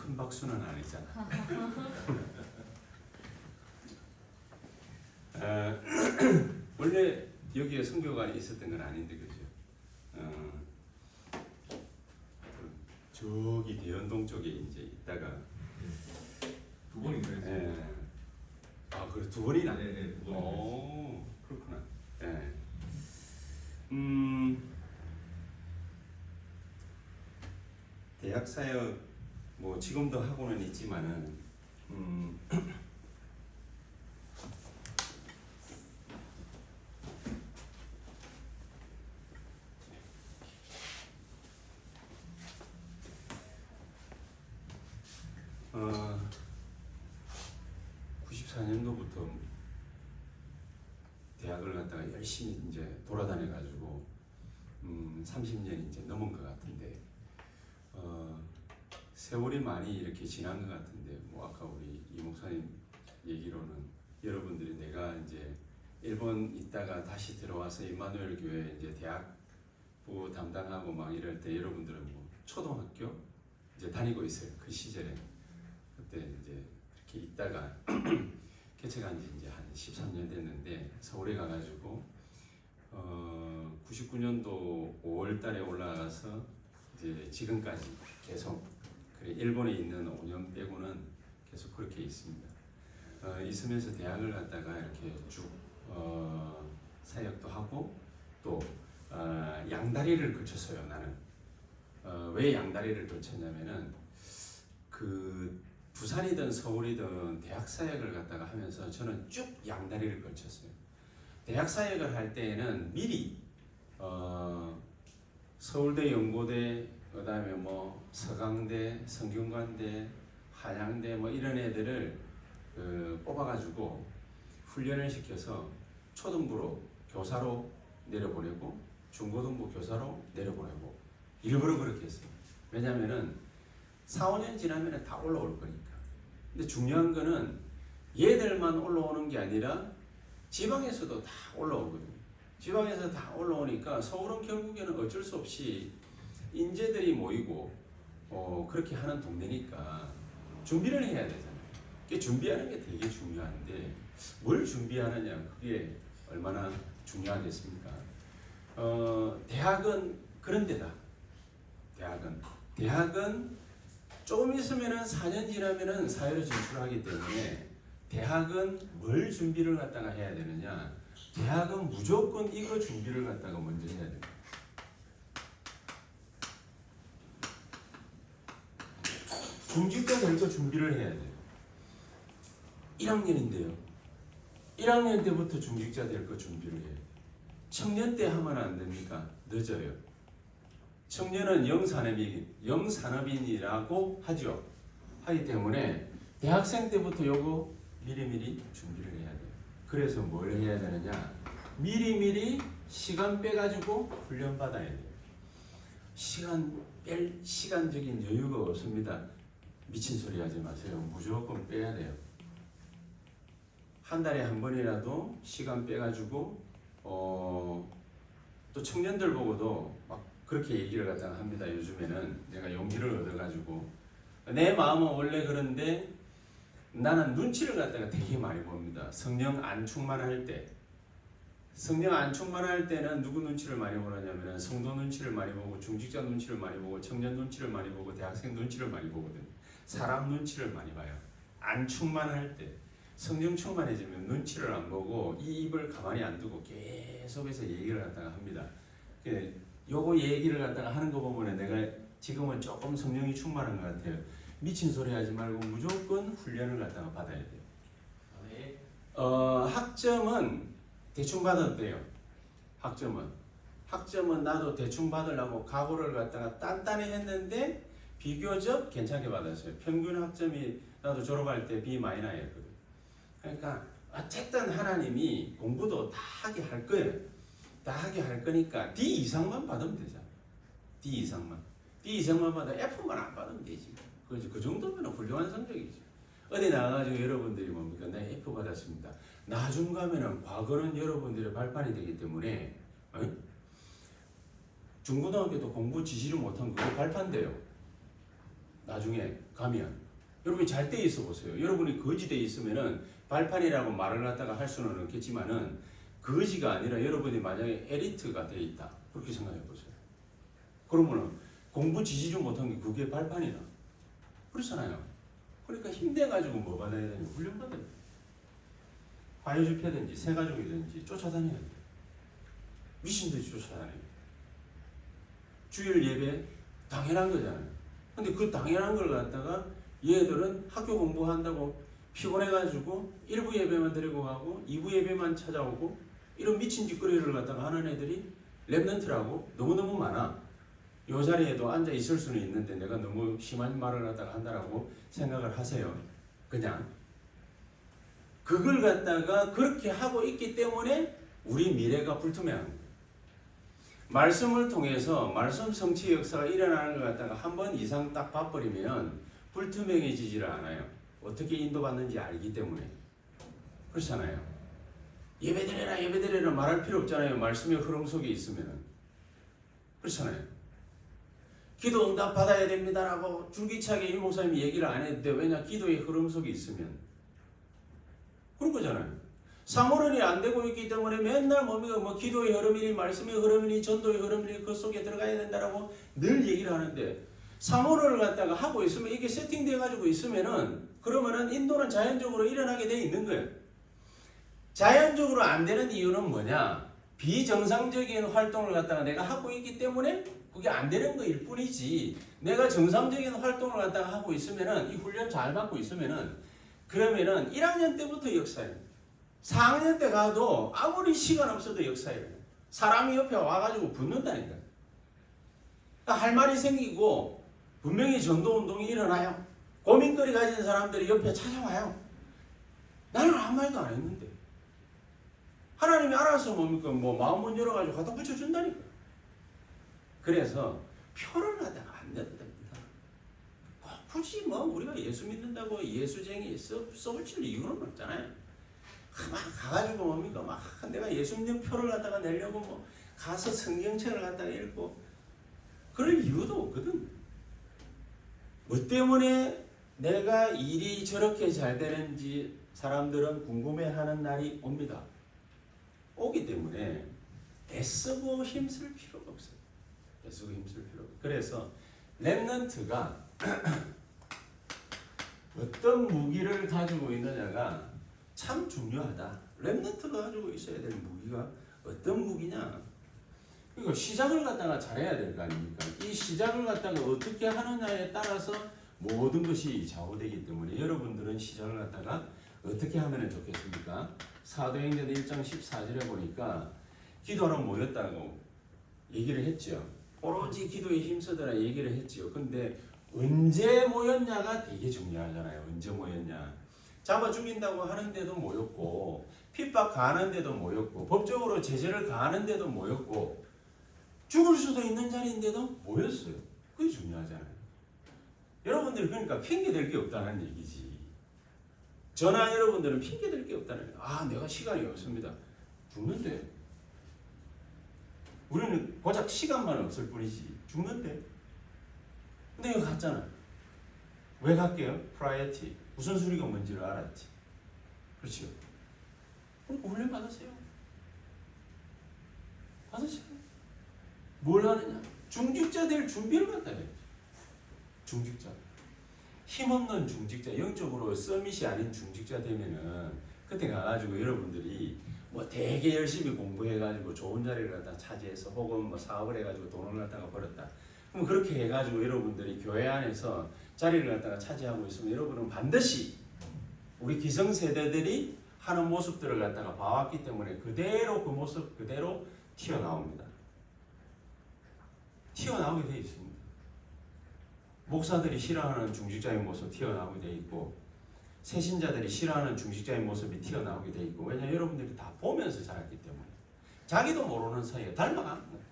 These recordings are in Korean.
큰 박수는 아니잖아. 원래 여기에 선교관이 있었던 건 아닌데 그죠? 저기 대연동 쪽에 이제 있다가 두 번이 그랬어요. 아 그래 두 번이나? 네, 두 번이. 오 그렇구나. 예. 대학 사역 뭐 지금도 하고는 있지만은 어, 94년도부터 대학을 갔다가 열심히 이제 돌아다녀 가지고 30년이 이제 넘은 것 같은데 세월이 많이 이렇게 지난 것 같은데 뭐 아까 우리 이 목사님 얘기로는 여러분들이 내가 이제 일본 있다가 다시 들어와서 임마누엘 교회 이제 대학부 담당하고 막 이럴 때 여러분들은 뭐 초등학교 이제 다니고 있어요. 그 시절에 그때 이제 이렇게 있다가 개척한 지 이제 한 13년 됐는데 서울에 가가지고 99년도 5월달에 올라가서 이제 지금까지 계속 그래 일본에 있는 5년 빼고는 계속 그렇게 있습니다. 있으면서 대학을 갔다가 이렇게 쭉 사역도 하고 또 양다리를 거쳤어요. 나는 왜 양다리를 거쳤냐면은 그 부산이든 서울이든 대학 사역을 갖다가 하면서 저는 쭉 양다리를 거쳤어요. 대학 사역을 할 때에는 미리 서울대, 연고대, 그 다음에 뭐 서강대, 성균관대, 한양대 뭐 이런 애들을 뽑아가지고 훈련을 시켜서 초등부로 교사로 내려보내고 중고등부 교사로 내려보내고 일부러 그렇게 했어요. 왜냐면은 4, 5년 지나면 다 올라올 거니까. 근데 중요한 거는 얘들만 올라오는 게 아니라 지방에서도 다 올라오거든요. 지방에서 다 올라오니까 서울은 결국에는 어쩔 수 없이 인재들이 모이고 그렇게 하는 동네니까 준비를 해야 되잖아요. 그게 준비하는 게 되게 중요한데 뭘 준비하느냐 그게 얼마나 중요하겠습니까? 대학은 그런 데다. 대학은 조금 있으면은 4년 지나면은 사회로 진출하기 때문에 대학은 뭘 준비를 갖다가 해야 되느냐? 대학은 무조건 이거 준비를 갖다가 먼저 해야 됩니다. 중직자 될 거 준비를 해야 돼요. 1학년인데요. 1학년 때부터 중직자 될 거 준비를 해요. 청년 때 하면 안 됩니까? 늦어요. 청년은 영산업인이라고 하죠. 하기 때문에 대학생 때부터 요거 미리미리 준비를 해야 돼요. 그래서 뭘 해야 되느냐? 미리미리 시간 빼가지고 훈련 받아야 돼요. 시간 뺄 시간적인 여유가 없습니다. 미친 소리 하지 마세요. 무조건 빼야 돼요. 한 달에 한 번이라도 시간 빼가지고 또 청년들 보고도 막 그렇게 얘기를 갖다가 합니다. 요즘에는 내가 용기를 얻어가지고 내 마음은 원래 그런데 나는 눈치를 갖다가 되게 많이 봅니다. 성령 안 충만할 때는 누구 눈치를 많이 보느냐면 성도 눈치를 많이 보고 중직자 눈치를 많이 보고 청년 눈치를 많이 보고 대학생 눈치를 많이 보거든요. 사람 눈치를 많이 봐요. 안 충만할 때 성령 충만해지면 눈치를 안 보고 이 입을 가만히 안 두고 계속해서 얘기를 갖다가 합니다. 요거 얘기를 갖다가 하는 거 보면 내가 지금은 조금 성령이 충만한 것 같아요. 미친 소리 하지 말고 무조건 훈련을 갖다가 받아야 돼요. 학점은 대충 받아도 돼요. 학점은 나도 대충 받으려고 각오를 갖다가 단단히 했는데 비교적 괜찮게 받았어요. 평균 학점이 나도 졸업할 때 B-였거든. 그러니까 어쨌든 하나님이 공부도 다 하게 할 거예요. 다 하게 할 거니까 D 이상만 받으면 되잖아. D 이상만 받아 F만 안 받으면 되지. 그 정도면 훌륭한 성적이죠. 어디 나가가지고 여러분들이 뭡니까? 나 F 받았습니다. 나중 가면은 과거는 여러분들의 발판이 되기 때문에 중고등학교도 공부 지시를 못한 그거 발판돼요. 나중에 가면 여러분이 잘 돼 있어 보세요. 여러분이 거지돼 있으면은 발판이라고 말을 갖다가 할 수는 없겠지만은 거지가 아니라 여러분이 만약에 엘리트가 돼 있다. 그렇게 생각해 보세요. 그러면은 공부 지시 좀 못한 게 그게 발판이나. 그렇잖아요. 그러니까 힘내가지고 뭐 받아야 되냐? 훈련 받아야 돼. 화요집회든지 새가족이든지 쫓아다녀야 돼. 미친듯이 쫓아다녀야 돼. 주일 예배 당연한 거잖아요. 근데 그 당연한 걸 갖다가 얘들은 학교 공부한다고 피곤해가지고 1부 예배만 데리고 가고 2부 예배만 찾아오고 이런 미친 짓거리를 갖다가 하는 애들이 랩런트라고 너무너무 많아. 요 자리에도 앉아 있을 수는 있는데 내가 너무 심한 말을 갖다가 한다라고 생각을 하세요. 그냥 그걸 갖다가 그렇게 하고 있기 때문에 우리 미래가 불투명한 거예요. 말씀을 통해서 말씀 성취 역사가 일어나는 것 갖다가 한 번 이상 딱 봐버리면 불투명해지지를 않아요. 어떻게 인도받는지 알기 때문에. 그렇잖아요. 예배드려라 예배드려라 말할 필요 없잖아요. 말씀의 흐름 속에 있으면은. 그렇잖아요. 기도 응답 받아야 됩니다라고 줄기차게 이 목사님이 얘기를 안 해도 돼. 왜냐? 기도의 흐름 속에 있으면. 그런 거잖아요. 사모론이 안 되고 있기 때문에 맨날 뭡니까? 뭐 기도의 흐름이니 말씀의 흐름이니 전도의 흐름이니 그 속에 들어가야 된다라고 늘 얘기를 하는데 사모론을 갖다가 하고 있으면 이게 세팅돼 가지고 있으면은 그러면은 인도는 자연적으로 일어나게 돼 있는 거예요. 자연적으로 안 되는 이유는 뭐냐? 비정상적인 활동을 갖다가 내가 하고 있기 때문에 그게 안 되는 거일 뿐이지. 내가 정상적인 활동을 갖다가 하고 있으면은 이 훈련 잘 받고 있으면은 그러면은 1학년 때부터 역사예요. 4학년 때 가도 아무리 시간 없어도 역사예요. 사람이 옆에 와가지고 붙는다니까. 그러니까 할 말이 생기고 분명히 전도운동이 일어나요. 고민거리 가진 사람들이 옆에 찾아와요. 나는 아무 말도 안 했는데. 하나님이 알아서 뭡니까? 뭐 마음문 열어가지고 갖다 붙여준다니까. 그래서 표를 갖다가 안 내도 됩니다. 굳이 뭐 우리가 예수 믿는다고 예수쟁이 써붙일 이유는 없잖아요. 막 가가지고 뭡니까? 막 내가 예수 믿는 표를 갖다가 내려고 뭐 가서 성경책을 갖다가 읽고 그럴 이유도 없거든. 뭐 때문에 내가 일이 저렇게 잘 되는지 사람들은 궁금해하는 날이 옵니다. 오기 때문에 애쓰고 힘쓸 필요가 없어요. 애쓰고 힘쓸 필요가 없어요. 그래서 렘넌트가 어떤 무기를 가지고 있느냐가 참 중요하다. 렘넌트가 가지고 있어야 될 무기가 어떤 무기냐? 그러니까 시작을 갖다가 잘해야 될 거 아닙니까? 이 시작을 갖다가 어떻게 하느냐에 따라서 모든 것이 좌우되기 때문에 여러분들은 시작을 갖다가 어떻게 하면 좋겠습니까? 사도행전 1장 14절에 보니까 기도하러 모였다고 얘기를 했죠. 오로지 기도에 힘쓰더라 얘기를 했죠. 근데 언제 모였냐가 되게 중요하잖아요. 언제 모였냐. 잡아 죽인다고 하는데도 모였고 핍박 가하는데도 모였고 법적으로 제재를 가하는데도 모였고 죽을 수도 있는 자리인데도 모였어요. 그게 중요하잖아요. 여러분들 그러니까 핑계댈 게 없다는 얘기지. 저나 여러분들은 핑계댈 게 없다는 얘기. 아 내가 시간이 없습니다. 죽는데. 우리는 고작 시간만 없을 뿐이지. 죽는데. 근데 이거 갔잖아. 왜 갈게요? 프라이어티. 우선순위가 뭔지를 알았지. 그렇죠? 그러니까 훈련 받으세요. 받으세요. 뭘 하느냐? 중직자 될 준비를 갖다 해야지. 중직자. 힘없는 중직자, 영적으로 서밋이 아닌 중직자 되면은 그때 가가지고 여러분들이 뭐 되게 열심히 공부해가지고 좋은 자리를 갖다 차지해서 혹은 뭐 사업을 해가지고 돈을 갖다가 벌었다. 그럼 그렇게 해가지고 여러분들이 교회 안에서 자리를 갖다가 차지하고 있으면 여러분은 반드시 우리 기성세대들이 하는 모습들을 갖다가 봐왔기 때문에 그대로 그 모습 그대로 튀어나옵니다. 튀어나오게 돼 있습니다. 목사들이 싫어하는 중직자의 모습 튀어나오게 돼 있고 세신자들이 싫어하는 중직자의 모습이 튀어나오게 돼 있고 왜냐하면 여러분들이 다 보면서 자랐기 때문에 자기도 모르는 사이에 닮아가는 거예요.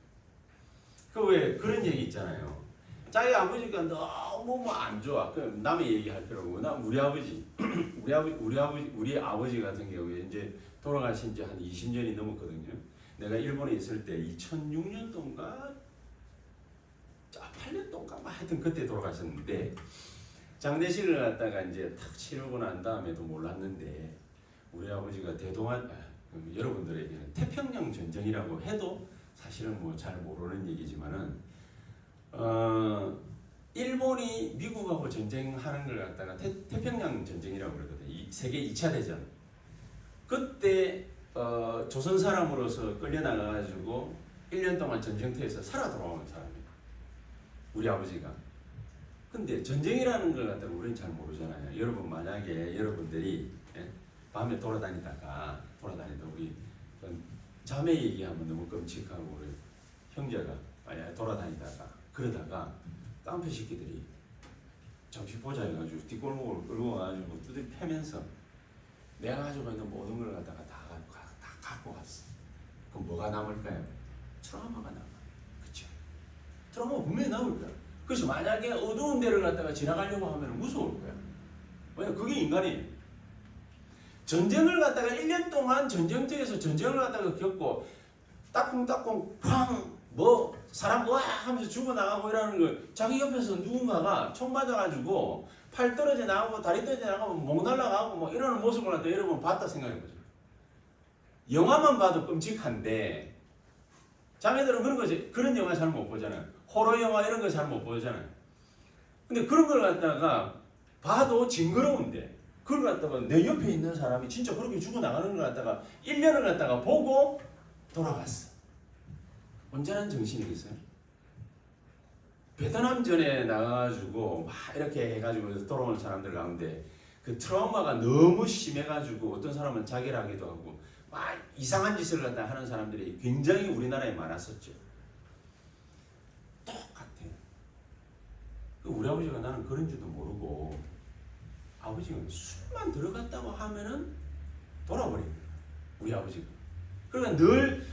그 왜 그런 얘기 있잖아요. 자기 아버지가 너무 안 좋아. 그 남의 얘기할 필요 없고 나 우리 아버지 우리 아버지 같은 경우에 이제 돌아가신 지 한 20년이 넘었거든요. 내가 일본에 있을 때 2006년도인가 8년 동안 하여튼 그때 돌아가셨는데 장례식을 갖다가 이제 탁 치르고 난 다음에도 몰랐는데 우리 아버지가 여러분들에게는 태평양 전쟁이라고 해도 사실은 뭐 잘 모르는 얘기지만은 일본이 미국하고 전쟁하는 걸 갖다가 태평양 전쟁이라고 그러거든요. 세계 2차 대전. 그때 조선 사람으로서 끌려나가가지고 1년 동안 전쟁터에서 살아 돌아온 사람이에요. 우리 아버지가. 근데 전쟁이라는 걸 갖다가 우리는 잘 모르잖아요. 여러분 만약에 여러분들이 밤에 돌아다니다 우리 자매 얘기하면 너무 끔찍하고 우리 형제가 만약에 돌아다니다가 그러다가 깡패 새끼들이 잠시 보자 해가지고 뒷골목을 끌고 와가지고 두드려 패면서 내가 가지고 있는 모든 걸 갖다가 다 갖고 갔어. 그럼 뭐가 남을까요? 트라우마가 남아요. 그쵸? 트라우마가 분명히 남을 거야. 그래서 만약에 어두운 데를 갖다가 지나가려고 하면 무서울 거야. 왜냐? 그게 인간이에요. 전쟁을 갖다가 1년 동안 전쟁터에서 전쟁을 갖다가 겪고 따쿵따쿵 쾅 뭐 사람 와 하면서 죽어나가고 이러는 걸 자기 옆에서 누군가가 총 맞아가지고 팔 떨어져 나가고 다리 떨어져 나가고 목 날라가고 뭐 이러는 모습을 갖다 여러분 봤다 생각해보죠. 영화만 봐도 끔찍한데 자매들은 그런 거지. 그런 영화 잘 못 보잖아요. 호러 영화 이런 거 잘 못 보잖아요. 근데 그런 걸 갖다가 봐도 징그러운데 그걸 갖다가 내 옆에 있는 사람이 진짜 그렇게 죽어나가는 걸 갖다가 1년을 갖다가 보고 돌아갔어. 온전한 정신이겠어요? 베트남전에 나가가지고 막 이렇게 해가지고 돌아오는 사람들 가운데 그 트라우마가 너무 심해가지고 어떤 사람은 자결하기도 하고 막 이상한 짓을 갖다 하는 사람들이 굉장히 우리나라에 많았었죠. 똑같아요. 우리 아버지가 나는 그런 줄도 모르고 아버지가 술만 들어갔다고 하면은 돌아버린 거예요. 우리 아버지가. 그러니까 늘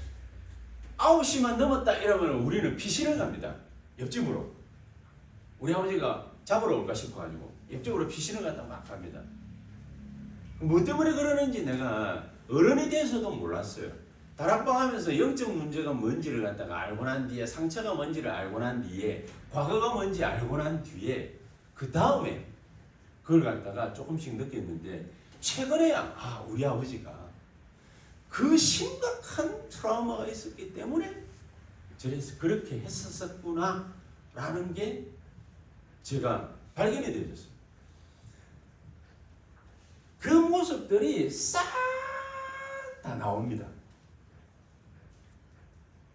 9시만 넘었다 이러면 우리는 피신을 갑니다. 옆집으로. 우리 아버지가 잡으러 올까 싶어가지고 옆집으로 피신을 갔다 막 갑니다. 뭐 때문에 그러는지 내가 어른이 돼서도 몰랐어요. 다락방 하면서 영적 문제가 뭔지를 갖다가 알고 난 뒤에 상처가 뭔지를 알고 난 뒤에 과거가 뭔지 알고 난 뒤에 그 다음에 그걸 갖다가 조금씩 느꼈는데 최근에야 우리 아버지가 그 심각한 트라우마가 있었기 때문에 저래서 그렇게 했었구나 라는 게 제가 발견이 되었어요. 그 모습들이 싹 다 나옵니다.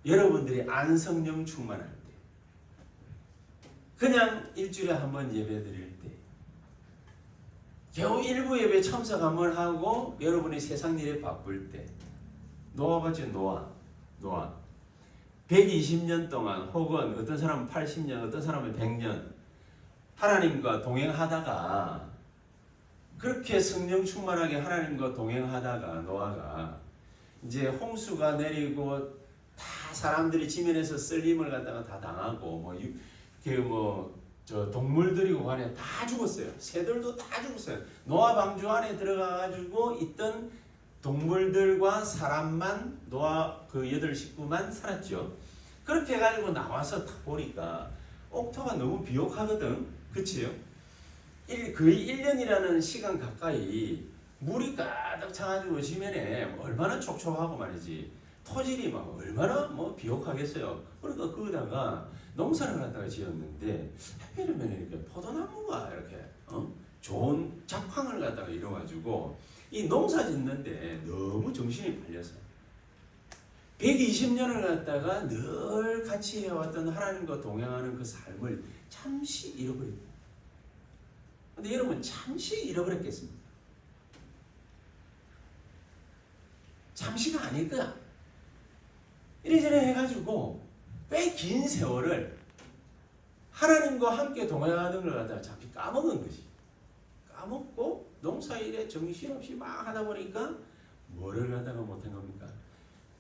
여러분들이 안성령 충만할 때 그냥 일주일에 한 번 예배 드릴 때 겨우 일부 예배 참석 한번 하고 여러분이 세상 일에 바쁠 때 노아 봤죠? 노아 120년 동안 혹은 어떤 사람은 80년 어떤 사람은 100년 하나님과 동행하다가 그렇게 성령 충만하게 하나님과 동행하다가 노아가 이제 홍수가 내리고 다 사람들이 지면에서 쓸림을 갖다가 다 당하고 저 동물들이고 간에 다 죽었어요. 새들도 다 죽었어요. 노아 방주 안에 들어가가지고 있던 동물들과 사람만 노아 그 8식구만 살았죠. 그렇게 해가지고 나와서 딱 보니까 옥토가 너무 비옥하거든. 그치요? 거의 1년이라는 시간 가까이 물이 가득 차가지고 지면에 얼마나 촉촉하고 말이지. 토질이 막 얼마나 비옥하겠어요. 그러니까 거기다가 농사를 갖다가 지었는데 하필이면 이렇게 포도나무가 이렇게 좋은 작황을 갖다가 이뤄가지고 이 농사 짓는데 너무 정신이 팔려서 120년을 갖다가 늘 같이 해왔던 하나님과 동행하는 그 삶을 잠시 잃어버립니다. 근데 여러분 잠시 잃어버렸겠습니까? 잠시가 아닐 거야. 이래저래 해가지고 꽤 긴 세월을 하나님과 함께 동행하는 걸 갖다가 잠시 까먹은 것이. 까먹고 농사일에 정신없이 막 하다 보니까 뭐를 갖다가 못한 겁니까?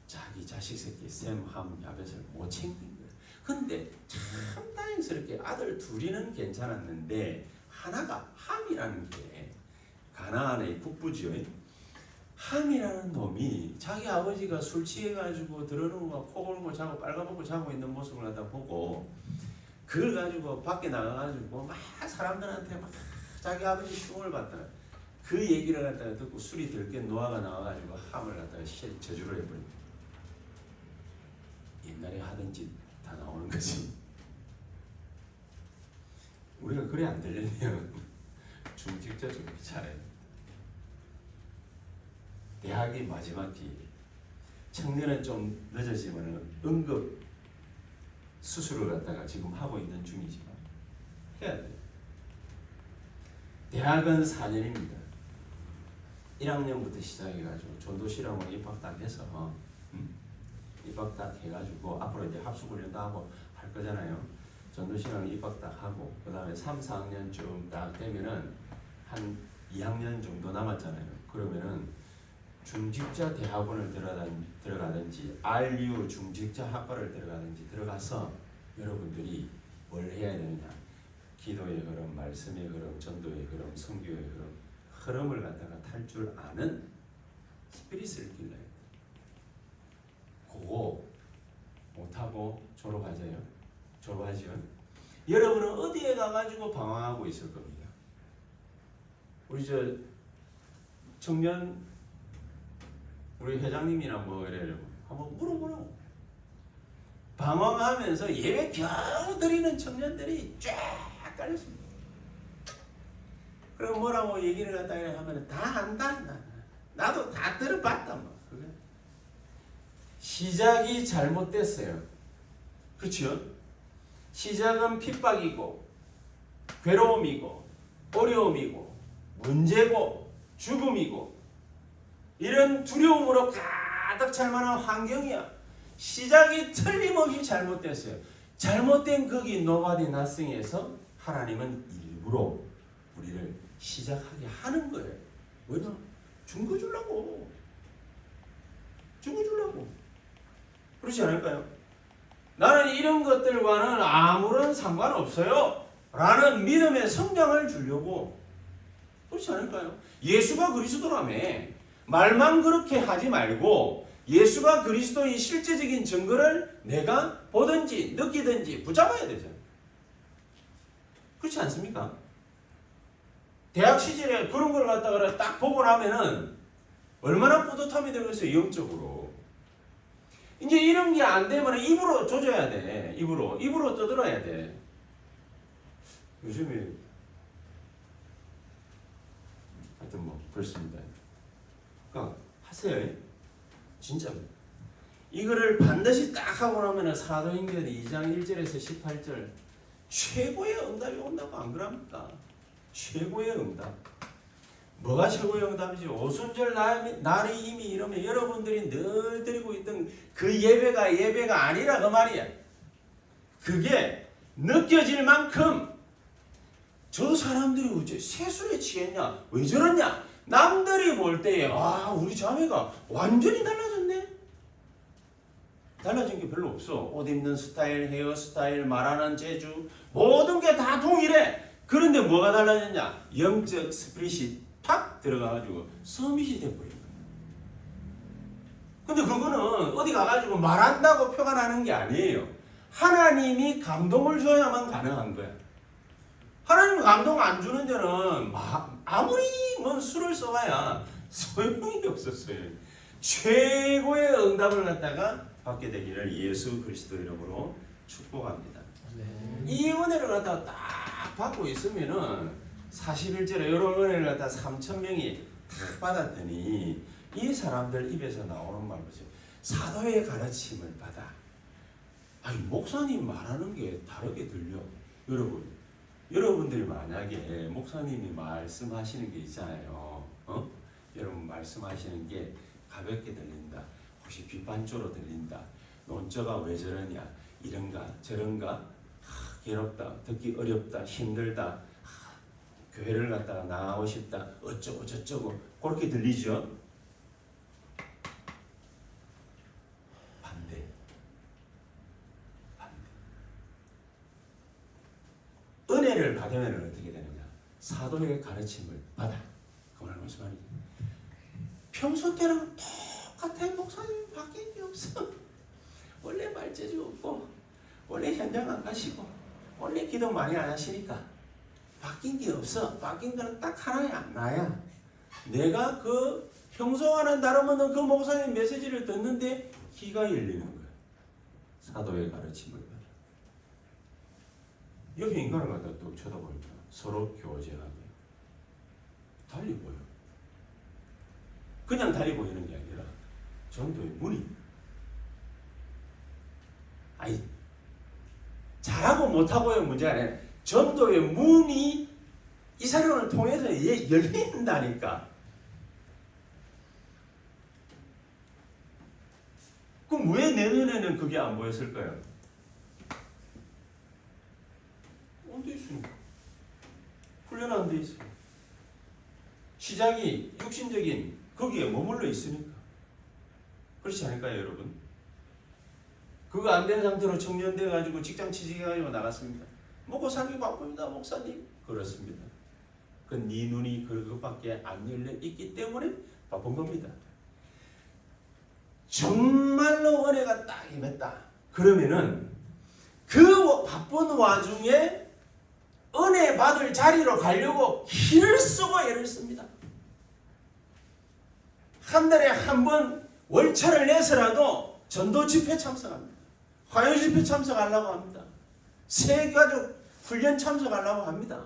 자기 자식 새끼 셈, 함, 야벳을 못 챙긴 거예요. 근데 참 다행스럽게 아들 둘이는 괜찮았는데 하나가 함이라는 게 가나안의 북부지요. 함이라는 놈이 자기 아버지가 술 취해가지고 들어놓은 거 코 골고 자고 빨가벗고 자고 있는 모습을 갖다 보고 그걸 가지고 밖에 나가가지고 막 사람들한테 막 자기 아버지 흉을 봤다가 그 얘기를 갖다가 듣고 술이 들깬 노아가 나와가지고 함을 갖다가 저주를 해버립니다. 옛날에 하던 짓 다 나오는 거지. 우리가 그래 안 되려면 중직자 준비 잘해. 대학이 마지막 기회. 청년은 좀 늦어지면 응급 수술을 갖다가 지금 하고 있는 중이지만 해야 돼. 대학은 4년입니다. 1학년부터 시작해가지고 전도 실험을 입학 딱 해서 입학 딱 해가지고 앞으로 이제 합숙훈련도 하고 할 거잖아요. 전도 실험 입학 딱 하고 그 다음에 3, 4학년쯤 딱 되면은 한 2학년 정도 남았잖아요. 그러면은 중직자 대학원을 들어가든지 RU 중직자 학과를 들어가서 여러분들이 뭘 해야 되느냐? 기도의 흐름, 말씀의 흐름, 전도의 흐름, 선교의 흐름을 갖다가 탈 줄 아는 스피릿을 길러야 돼. 그거 못하고 졸업하죠. 여러분은 어디에 가가지고 방황하고 있을 겁니다. 우리 청년 우리 회장님이나 뭐 이래요. 한번 물어보라고. 방황하면서 예배 겨우 드리는 청년들이 쫙 깔렸습니다. 그럼 뭐라고 얘기를 갖다가 하면 다 안다. 나도 다 들어봤다. 뭐. 그래. 시작이 잘못됐어요. 그렇죠? 시작은 핍박이고 괴로움이고 어려움이고 문제고 죽음이고 이런 두려움으로 가득 찰 만한 환경이야. 시작이 틀림없이 잘못됐어요. 잘못된 거기 노바디 나싱에서 하나님은 일부러 우리를 시작하게 하는 거예요. 왜냐? 증거 주려고. 그렇지 않을까요? 나는 이런 것들과는 아무런 상관없어요. 라는 믿음의 성장을 주려고. 그렇지 않을까요? 예수가 그리스도라며. 말만 그렇게 하지 말고 예수가 그리스도인 실제적인 증거를 내가 보든지 느끼든지 붙잡아야 되잖아요. 그렇지 않습니까? 대학 시절에 그런 걸 갖다가 딱 보고 나면은 얼마나 뿌듯함이 되겠어요, 영적으로. 이제 이런 게 안 되면 입으로 조져야 돼. 입으로 떠들어야 돼. 요즘에 하여튼 뭐 그렇습니다. 그러니까 하세요. 진짜 이거를 반드시 딱 하고 나면 사도행전 2장 1절에서 18절 최고의 응답이 온다고 안 그럽니까? 최고의 응답. 뭐가 최고의 응답이지? 오순절 날이 이미 이러면 여러분들이 늘 드리고 있던 그 예배가 아니라 그 말이야. 그게 느껴질 만큼 저 사람들이 어째 세술에 취했냐? 왜 저러냐? 남들이 볼 때에 우리 자매가 완전히 달라졌네? 달라진 게 별로 없어. 옷 입는 스타일, 헤어스타일, 말하는 재주 모든 게 다 동일해. 그런데 뭐가 달라졌냐? 영적 스피릿이 탁 들어가가지고 서밋이 돼버린 거야. 근데 그거는 어디 가가지고 말한다고 표현하는 게 아니에요. 하나님이 감동을 줘야만 가능한 거야. 하나님 감동 안 주는 데는 아무리 뭔 수를 써봐야 소용이 없었어요. 최고의 응답을 갖다가 받게 되기를 예수 그리스도 이름으로 축복합니다. 이 은혜를 갖다가 딱 받고 있으면은 41절에 이런 은혜를 갖다가 3,000명이 딱 받았더니 이 사람들 입에서 나오는 말 보세요. 사도의 가르침을 받아. 아니 목사님 말하는 게 다르게 들려. 여러분들이 만약에 목사님이 말씀하시는 게 있잖아요. 여러분 말씀하시는 게 가볍게 들린다. 혹시 비판조로 들린다. 논조가 왜 저러냐. 이런가 저런가. 괴롭다. 듣기 어렵다. 힘들다. 교회를 갔다가 나가고 싶다. 어쩌고 저쩌고. 그렇게 들리죠? 반대. 은혜를 받으면 어떻게 되느냐? 사도의 가르침을 받아. 그 말은 무슨 말이지? 평소 때랑 똑같아. 목사님 바뀐 게 없어. 원래 말재주 없고 원래 현장 안 가시고 원래 기도 많이 안 하시니까 바뀐 게 없어. 바뀐 거는 딱 하나야, 나야. 내가 그 평소와는 다르면 그 목사님 메시지를 듣는데 귀가 열리는 거야. 사도의 가르침을 받아. 옆에 인간을 갖다 또 쳐다보니까 서로 교제하며 달리 보여. 그냥 달리 보이는 게 아니라 전도의 문이. 아니, 잘하고 못하고의 문제가 아니라 전도의 문이 이 사람을 통해서 열린다니까. 그럼 왜 내 눈에는 그게 안 보였을까요? 안 돼 있으니까. 훈련 안 돼 있어요. 시작이 육신적인 거기에 머물러 있으니까. 그렇지 않을까요, 여러분? 그거 안 된 상태로 청년돼 가지고 직장 취직해 가지고 나갔습니다. 먹고 살기 바쁩니다, 목사님. 그렇습니다. 그 네 눈이 그것밖에 안 열려 있기 때문에 바쁜 겁니다. 정말로 은혜가 딱 임했다. 그러면은 그 바쁜 와중에 은혜 받을 자리로 가려고 길을 쓰고 애를 씁니다. 한 달에 한 번 월차를 내서라도 전도 집회 참석합니다. 화요 집회 참석하려고 합니다. 새가족 훈련 참석하려고 합니다.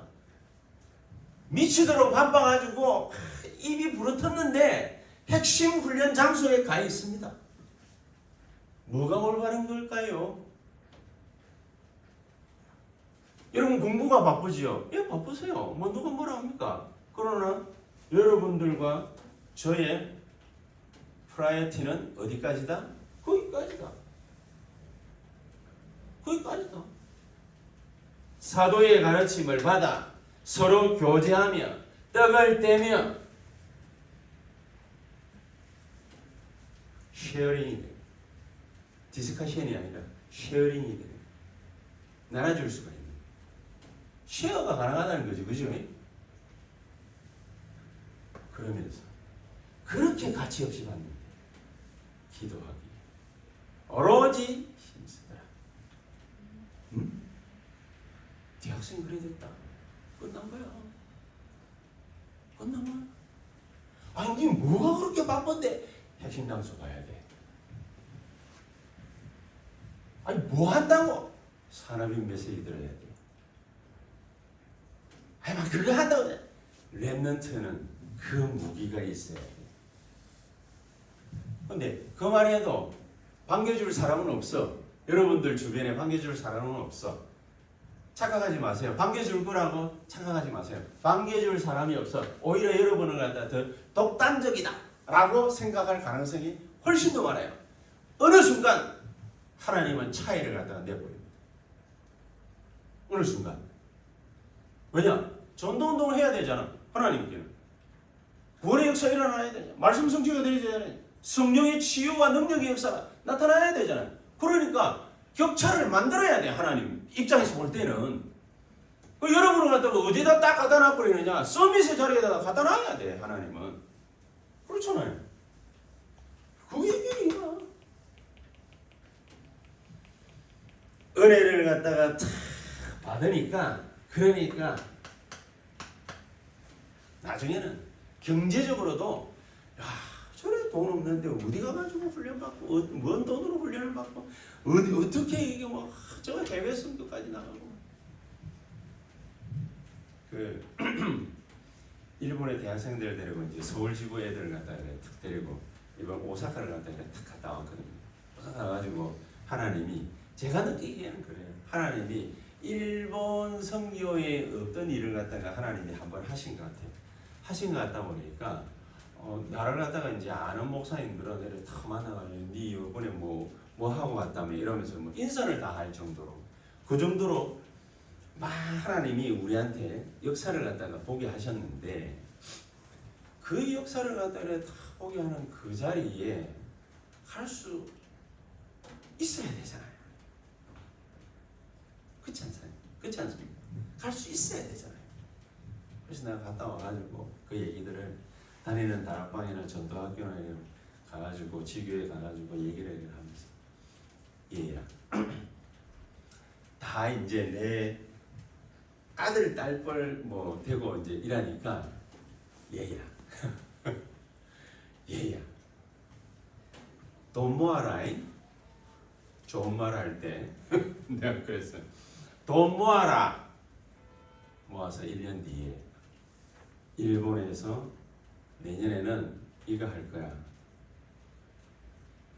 미치도록 바빠가지고 입이 부르텄는데 핵심 훈련 장소에 가 있습니다. 뭐가 올바른 걸까요? 여러분 공부가 바쁘지요? 예, 바쁘세요. 뭐 누가 뭐라 합니까? 그러나 여러분들과 저의 프라이어티는 어디까지다? 거기까지다. 거기까지다. 사도의 가르침을 받아 서로 교제하며 떡을 떼며 쉐어링이 돼요. 디스커션이 아니라 쉐어링이 돼요. 나눠줄 수가 있는. 쉐어가 가능하다는 거죠. 그죠? 그러면서 그렇게 가치 없이 받는데 기도하기 오로지 힘쓰더라. 대학생 그래 됐다. 끝난 거야. 끝난 거야. 아니 니 뭐가 그렇게 바쁜데 핵심 장소 가야 돼. 아니 뭐 한다고? 산업인 메시지 들어야 돼. 아니 막 그거 한다고. 랩넌트는 그 무기가 있어야 돼. 근데 그 말해도 반겨줄 사람은 없어. 여러분들 주변에 반겨줄 사람은 없어. 착각하지 마세요. 반겨줄 거라고 착각하지 마세요. 반겨줄 사람이 없어. 오히려 여러분을 갖다 더 독단적이다 라고 생각할 가능성이 훨씬 더 많아요. 어느 순간 하나님은 차이를 갖다가 내버립니다. 어느 순간. 왜냐? 전도운동을 해야 되잖아. 하나님께는. 구원의 역사 일어나야 되잖아. 말씀 성취가 되잖아요. 성령의 치유와 능력의 역사가 나타나야 되잖아요. 그러니까 격차를 만들어야 돼. 하나님 입장에서 볼 때는. 그 여러분을 갖다가 어디다 딱 갖다 놔버리느냐. 서밋의 자리에다가 갖다 놔야 돼. 하나님은. 그렇잖아요. 그게 얘기야. 은혜를 갖다가 탁 받으니까 그러니까 나중에는 경제적으로도 야 저래 돈 없는데 어디 가가지고 훈련받고 뭔 돈으로 훈련을 받고 어떻게 이게 뭐 저 해외 선교까지 나가고 그 일본의 대학생들 데리고 이제 서울 지구 애들을 갖다가 탁 데리고 이번 오사카를 갖다가 탁 갔다 왔거든요. 오사카 가가지고 하나님이 제가 느끼기에는 그래요. 하나님이 일본 선교에 없던 일을 갖다가 하나님이 한번 하신 것 같아요. 하신 것 같다 보니까 나를 갖다가 이제 아는 목사님들은 애를 다 만나가지고 네 이번에 뭐 하고 왔다며 이러면서 뭐 인선을 다 할 정도로 그 정도로 막 하나님이 우리한테 역사를 갖다가 보게 하셨는데 그 역사를 갖다가 다 보게 하는 그 자리에 갈 수 있어야 되잖아요. 그렇지 않습니까? 그렇지 않습니까? 갈 수 있어야 되잖아요. 그래서 내가 갔다 와가지고 그 얘기들을 다니는 다락방이나 전도학교나 가가지고 지교에 가가지고 얘기를 하면서 얘야 다 다 이제 내 아들 딸뻘 뭐 되고 이제 이러니까 얘야 얘야 돈 모아라잉. 좋은 말 할 때 내가 그랬어요. 돈 모아라. 모아서 1년 뒤에 일본에서 내년에는 이거 할 거야.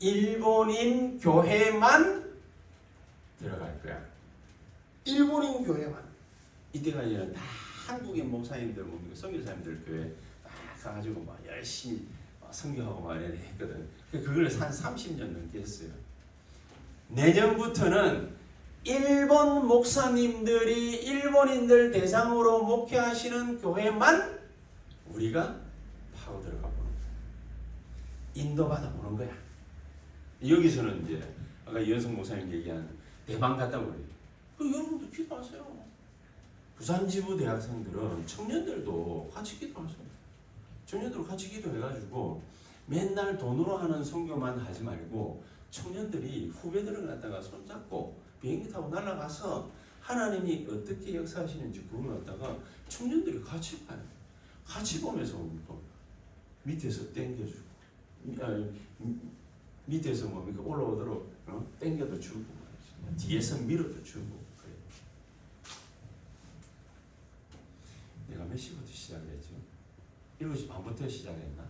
일본인 교회만 들어갈 거야. 일본인 교회만. 이때까지는 다 한국인 목사님들, 선교사님들 교회 막 가가지고 막 열심히 선교하고 막 이래 했거든. 그걸 한 30년 넘게 했어요. 내년부터는 일본 목사님들이 일본인들 대상으로 목회하시는 교회만 우리가 파고 들어가 보는 거야. 인도받아 보는 거야. 여기서는 이제 아까 이현성 목사님 얘기한 대만 갔다 오래. 여러분도 기도하세요. 부산지부 대학생들은 청년들도 같이 기도하세요. 청년들 같이 기도해가지고 맨날 돈으로 하는 선교만 하지 말고 청년들이 후배들을 갖다가 손잡고 비행기 타고 날아가서 하나님이 어떻게 역사하시는지 그걸 갖다가 청년들이 같이 봐요. 같이 보면서 또 밑에서 땡겨주고 밑에서 뭐 올라오도록 땡겨도 주고 뒤에서 밀어도 주고 그래요. 내가 몇 시부터 시작했죠? 7시 반부터 시작했나?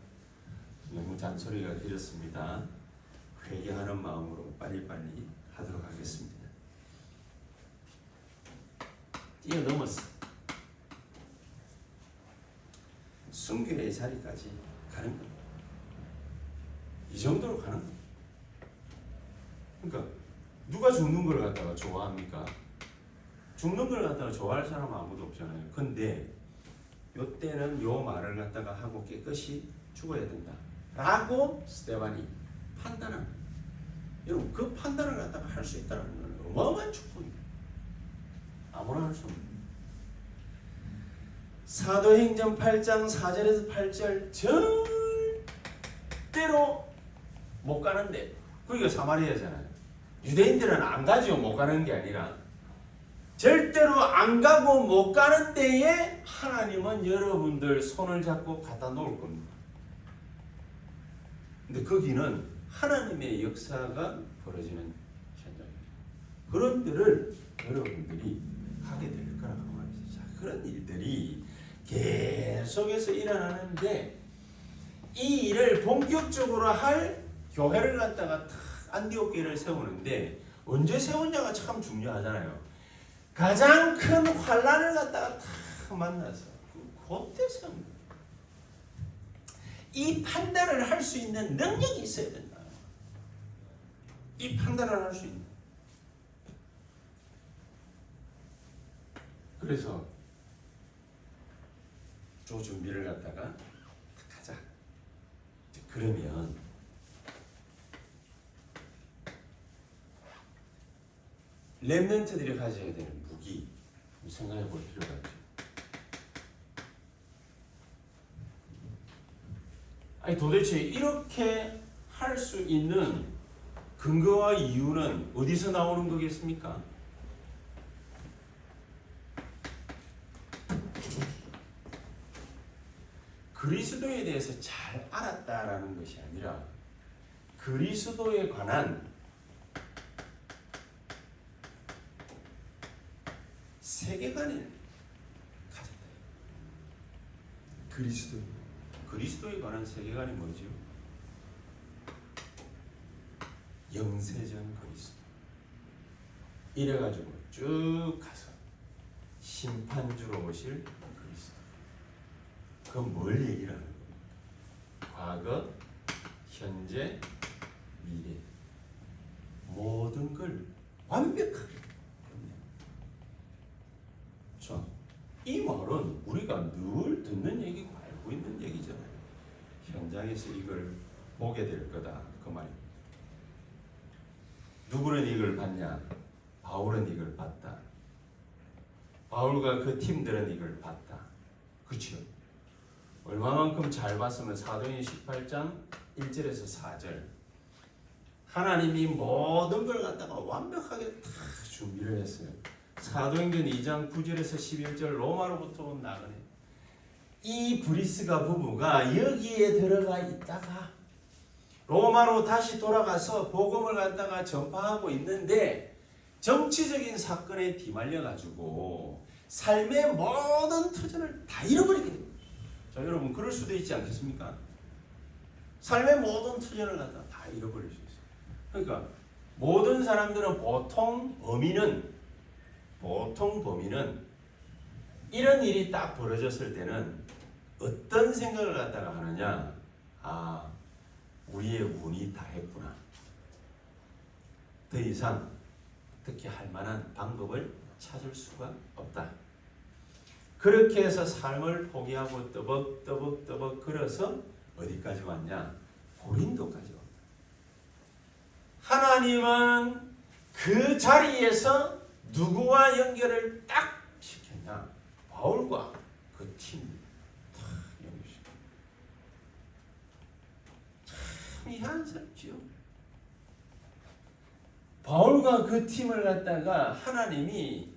너무 잔소리가 길었습니다. 회개하는 마음으로 빨리빨리 하도록 하겠습니다. 뛰어넘었어. 순교의 자리까지 가는 겁니다. 이 정도로 가는 겁니다. 그러니까 누가 죽는 걸 갖다가 좋아합니까? 죽는 걸 갖다가 좋아할 사람은 아무도 없잖아요. 근데 요때는 요 말을 갖다가 하고 깨끗이 죽어야 된다 라고 스테반이 판단합니다. 여러분 그 판단을 갖다가 할 수 있다는 건 어마어마한 축복입니다. 아무나 할 수 없는. 사도행전 8장 4절에서 8절 절대로 못 가는데 그러니까 사마리아잖아요. 유대인들은 안 가죠. 못 가는 게 아니라 절대로 안 가고 못 가는 데에 하나님은 여러분들 손을 잡고 갖다 놓을 겁니다. 근데 거기는 하나님의 역사가 벌어지는 현장입니다. 그런 데를 여러분들이 가게 될 거라고 말이죠. 자, 그런 일들이 계속해서 일어나는데 이 일을 본격적으로 할 교회를 갖다가 안디옥 교회를 세우는데 언제 세우냐가 참 중요하잖아요. 가장 큰 환란을 갖다가 탁 만나서 그때 세웁니다. 이 판단을 할 수 있는 능력이 있어야 된다. 이 판단을 할 수 있는. 그래서 조 준비를 갖다가 하자. 그러면 렘넌트들이 가져야 되는 무기 생각해 볼 필요가 있죠. 아니 도대체 이렇게 할 수 있는 근거와 이유는 어디서 나오는 거겠습니까? 그리스도에 대해서 잘 알았다라는 것이 아니라 그리스도에 관한 세계관을 가졌다. 그리스도에 관한 세계관이 뭐죠? 영세전 그리스도. 이래가지고 쭉 가서 심판주로 오실 그리스도. 그건 뭘 얘기를 하는 겁니까? 과거, 현재, 미래 모든 걸 완벽하게. 자, 이 말은 우리가 늘 듣는 얘기고 알고 있는 얘기잖아요. 현장에서 이걸 보게 될 거다 그 말입니다. 누구는 이걸 봤냐? 바울은 이걸 봤다. 바울과 그 팀들은 이걸 봤다. 그렇죠? 얼마만큼 잘 봤으면 사도행전 18장 1절에서 4절 하나님이 모든 걸 갖다가 완벽하게 다 준비를 했어요. 사도행전 2장 9절에서 11절 로마로부터 온 나그네. 이 브리스가 부부가 여기에 들어가 있다가 로마로 다시 돌아가서 복음을 갖다가 전파하고 있는데 정치적인 사건에 뒤말려 가지고 삶의 모든 터전을 다 잃어버리게 됩니다. 자, 여러분 그럴 수도 있지 않겠습니까? 삶의 모든 터전을 갖다가 다 잃어버릴 수 있어요. 그러니까 모든 사람들은 보통 범인은 이런 일이 딱 벌어졌을 때는 어떤 생각을 갖다가 하느냐? 아, 우리의 운이 다 했구나. 더 이상 어떻게 할 만한 방법을 찾을 수가 없다. 그렇게 해서 삶을 포기하고 떠벅떠벅 걸어서 어디까지 왔냐? 고린도까지 왔다. 하나님은 그 자리에서 누구와 연결을 딱 시켰냐? 바울과 그 팀 딱 연결시켰다. 참 이한스럽지요. 바울과 그 팀을 갖다가 하나님이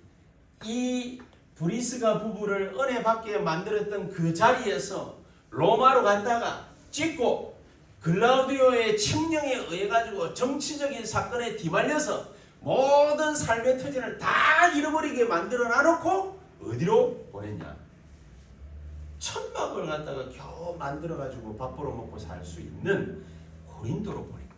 이 브리스가 부부를 은혜 받게 만들었던 그 자리에서 로마로 갔다가 찍고 글라우디오의 칙령에 의해 가지고 정치적인 사건에 뒤말려서 모든 삶의 터전을 다 잃어버리게 만들어 놔놓고 어디로 보냈냐? 천막을 갖다가 겨우 만들어 가지고 밥 벌어 먹고 살 수 있는 고린도로 보냈다.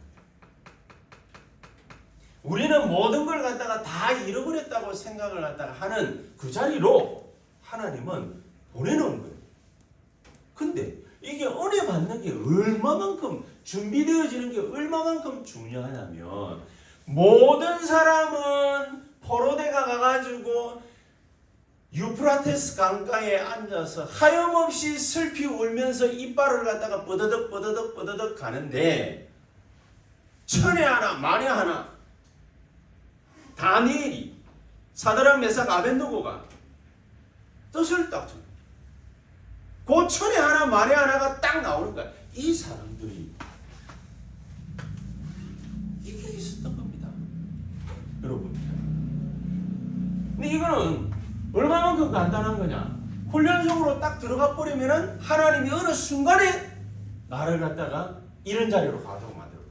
우리는 모든 걸 갖다가 다 잃어버렸다고 생각을 갖다가 하는 그 자리로 하나님은 보내놓은 거예요. 근데 이게 은혜 받는 게 얼마만큼 준비되어지는 게 얼마만큼 중요하냐면 모든 사람은 포로대가 가가지고 유프라테스 강가에 앉아서 하염없이 슬피 울면서 이빨을 갖다가 뻗어덕 가는데 천에 하나 만에 하나 다니엘이 사드락 메삭 아벤느고가 뜻을 딱 줘. 그 천에 하나 만에 하나가 딱 나오는 거야. 이 사람들이 이게 있었던 겁니다. 여러분. 근데 이거는 얼마만큼 간단한 거냐? 훈련적으로 딱 들어가 버리면은 하나님이 어느 순간에 나를 갖다가 이런 자리로 가도록 만들어.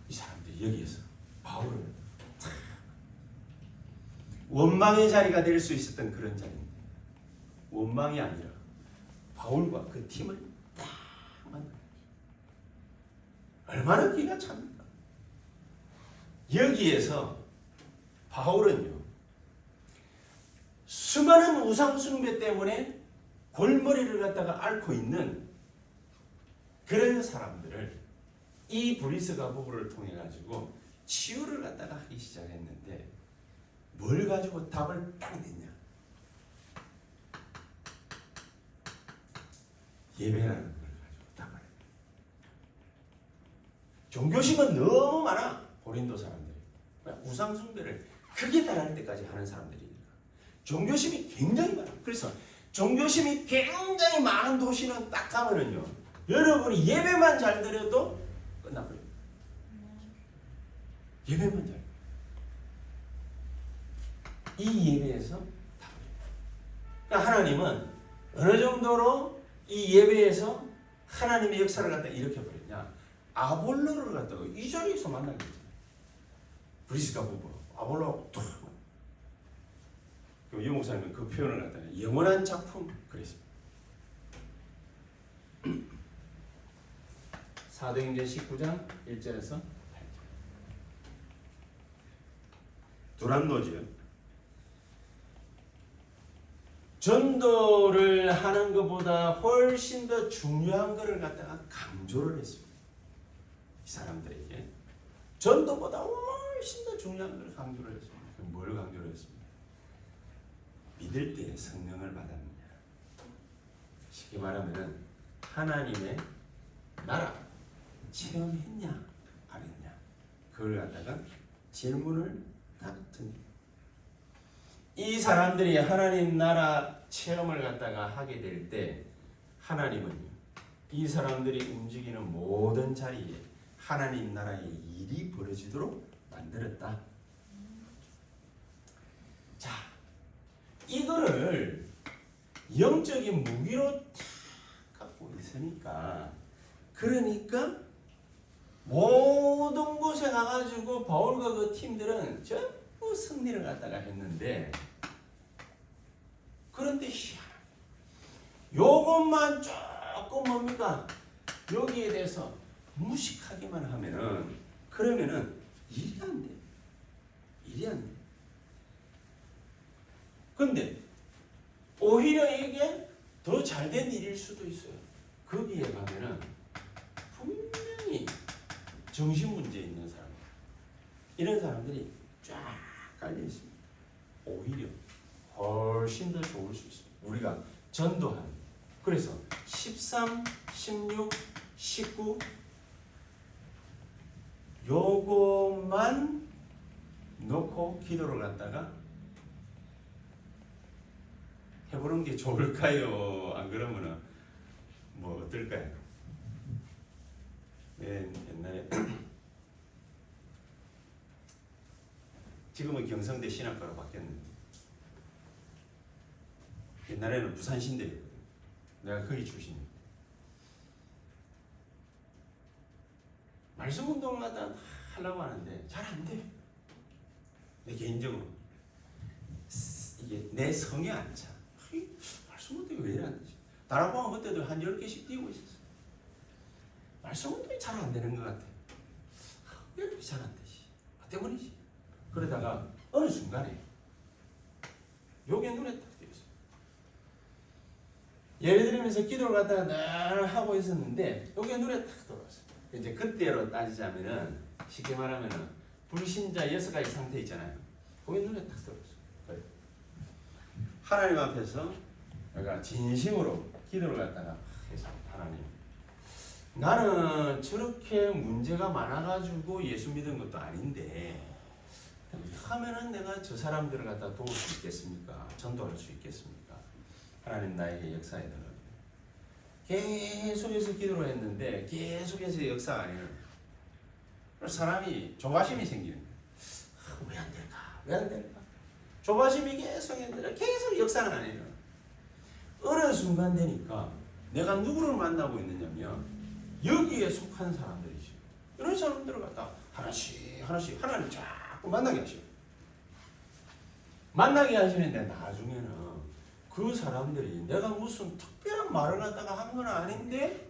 이 사람들이 여기에서 바울을 원망의 자리가 될 수 있었던 그런 자리입니다. 원망이 아니라 바울과 그 팀을 딱 만나. 얼마나 기가 찹니까? 여기에서 바울은요, 수많은 우상숭배 때문에 골머리를 갖다가 앓고 있는 그런 사람들을 이 브리스가 부부를 통해 가지고 치유를 갖다가 하기 시작했는데 뭘 가지고 답을 딱 냈냐? 예배라는 걸 가지고 답을. 종교심은 너무 많아. 고린도 사람들이 우상숭배를 크게 따라할 때까지 하는 사람들이니까 종교심이 굉장히 많아. 그래서 종교심이 굉장히 많은 도시는 딱 가면은요, 여러분이 예배만 잘 드려도 끝나버려요. 예배만 잘. 이 예배에서 다. 그러니까 하나님은 어느 정도로 이 예배에서 하나님의 역사를 갖다 일으켜버렸냐? 아볼로를 갖다가 이 자리에서 만나게 됐잖아요. 브리스가 부부 아볼로 탁. 이 목사님은 그 표현을 갖다가 영원한 작품 그랬습니다. 사도행전 19장 1절에서 8절. 두란노지요. 전도를 하는 것보다 훨씬 더 중요한 것을 갖다가 강조를 했습니다. 이 사람들에게 전도보다 훨씬 더 중요한 걸 강조를 했습니다. 뭘 강조를 했습니다? 믿을 때 성령을 받았느냐. 쉽게 말하면 하나님의 나라 체험했냐 안 했냐. 그걸 갖다가 질문을 딱 듭니다. 이 사람들이 하나님 나라 체험을 갖다가 하게 될 때 하나님은 이 사람들이 움직이는 모든 자리에 하나님 나라의 일이 벌어지도록 만들었다. 자, 이거를 영적인 무기로 탁 갖고 있으니까, 그러니까 모든 곳에 가가지고 바울과 그 팀들은 전부 승리를 갖다가 했는데, 그런데 요것만 조금 뭡니까? 여기에 대해서 무식하기만 하면은, 그러면은 일이 안 돼. 일이 안 돼. 근데 오히려 이게 더 잘된 일일 수도 있어요. 거기에 가면은 분명히 정신 문제 있는 사람, 이런 사람들이 쫙 깔려 있습니다. 오히려 훨씬 더 좋을 수 있습니다. 우리가 전도하는. 그래서 13, 16, 19 요것만 놓고 기도를 갖다가 해보는 게 좋을까요? 안 그러면은 뭐 어떨까요? 옛날에 지금은 경성대 신학과로 바뀌었는데, 옛날에는 부산신대였거든. 내가 거기 출신이야. 말씀 운동마다 하려고 하는데 잘 안 돼. 내 개인적으로 이게 내 성에 안 차. 말씀 운동이 왜 이래 안 되지? 다락방 그때도 한 10개씩 뛰고 있었어. 말씀 운동이 잘 안 되는 것 같아. 왜 이렇게 잘 안 되지? 뭐 때문이지? 그러다가 어느 순간에 요게 눈에 딱 띄었어. 예를 들면서 기도를 갖다가 늘 하고 있었는데 요게 눈에 딱 들어왔어. 이제 그때로 따지자면은, 쉽게 말하면은 불신자 6가지 상태 있잖아요. 그게 눈에 딱 들어왔어. 그래. 하나님 앞에서 내가 진심으로 기도를 갖다가 해서, 하나님, 나는 저렇게 문제가 많아가지고 예수 믿은 것도 아닌데 하면은 내가 저 사람들을 갖다 도울 수 있겠습니까? 전도할 수 있겠습니까? 하나님 나에게 역사해 달라고. 계속해서 기도를 했는데 계속해서 역사가 아니에요. 사람이 조바심이 생기는 거예요. 왜 안 될까? 왜 안 될까? 조바심이 계속 했는데 계속 역사는 아니에요. 어느 순간 되니까 내가 누구를 만나고 있느냐면 여기에 속한 사람들이죠. 이런 사람들을 갖다 하나씩 하나님 자꾸 만나게 하셔요. 만나게 하시는데 나중에는 그 사람들이 내가 무슨 특별한 말을 갖다가 한 건 아닌데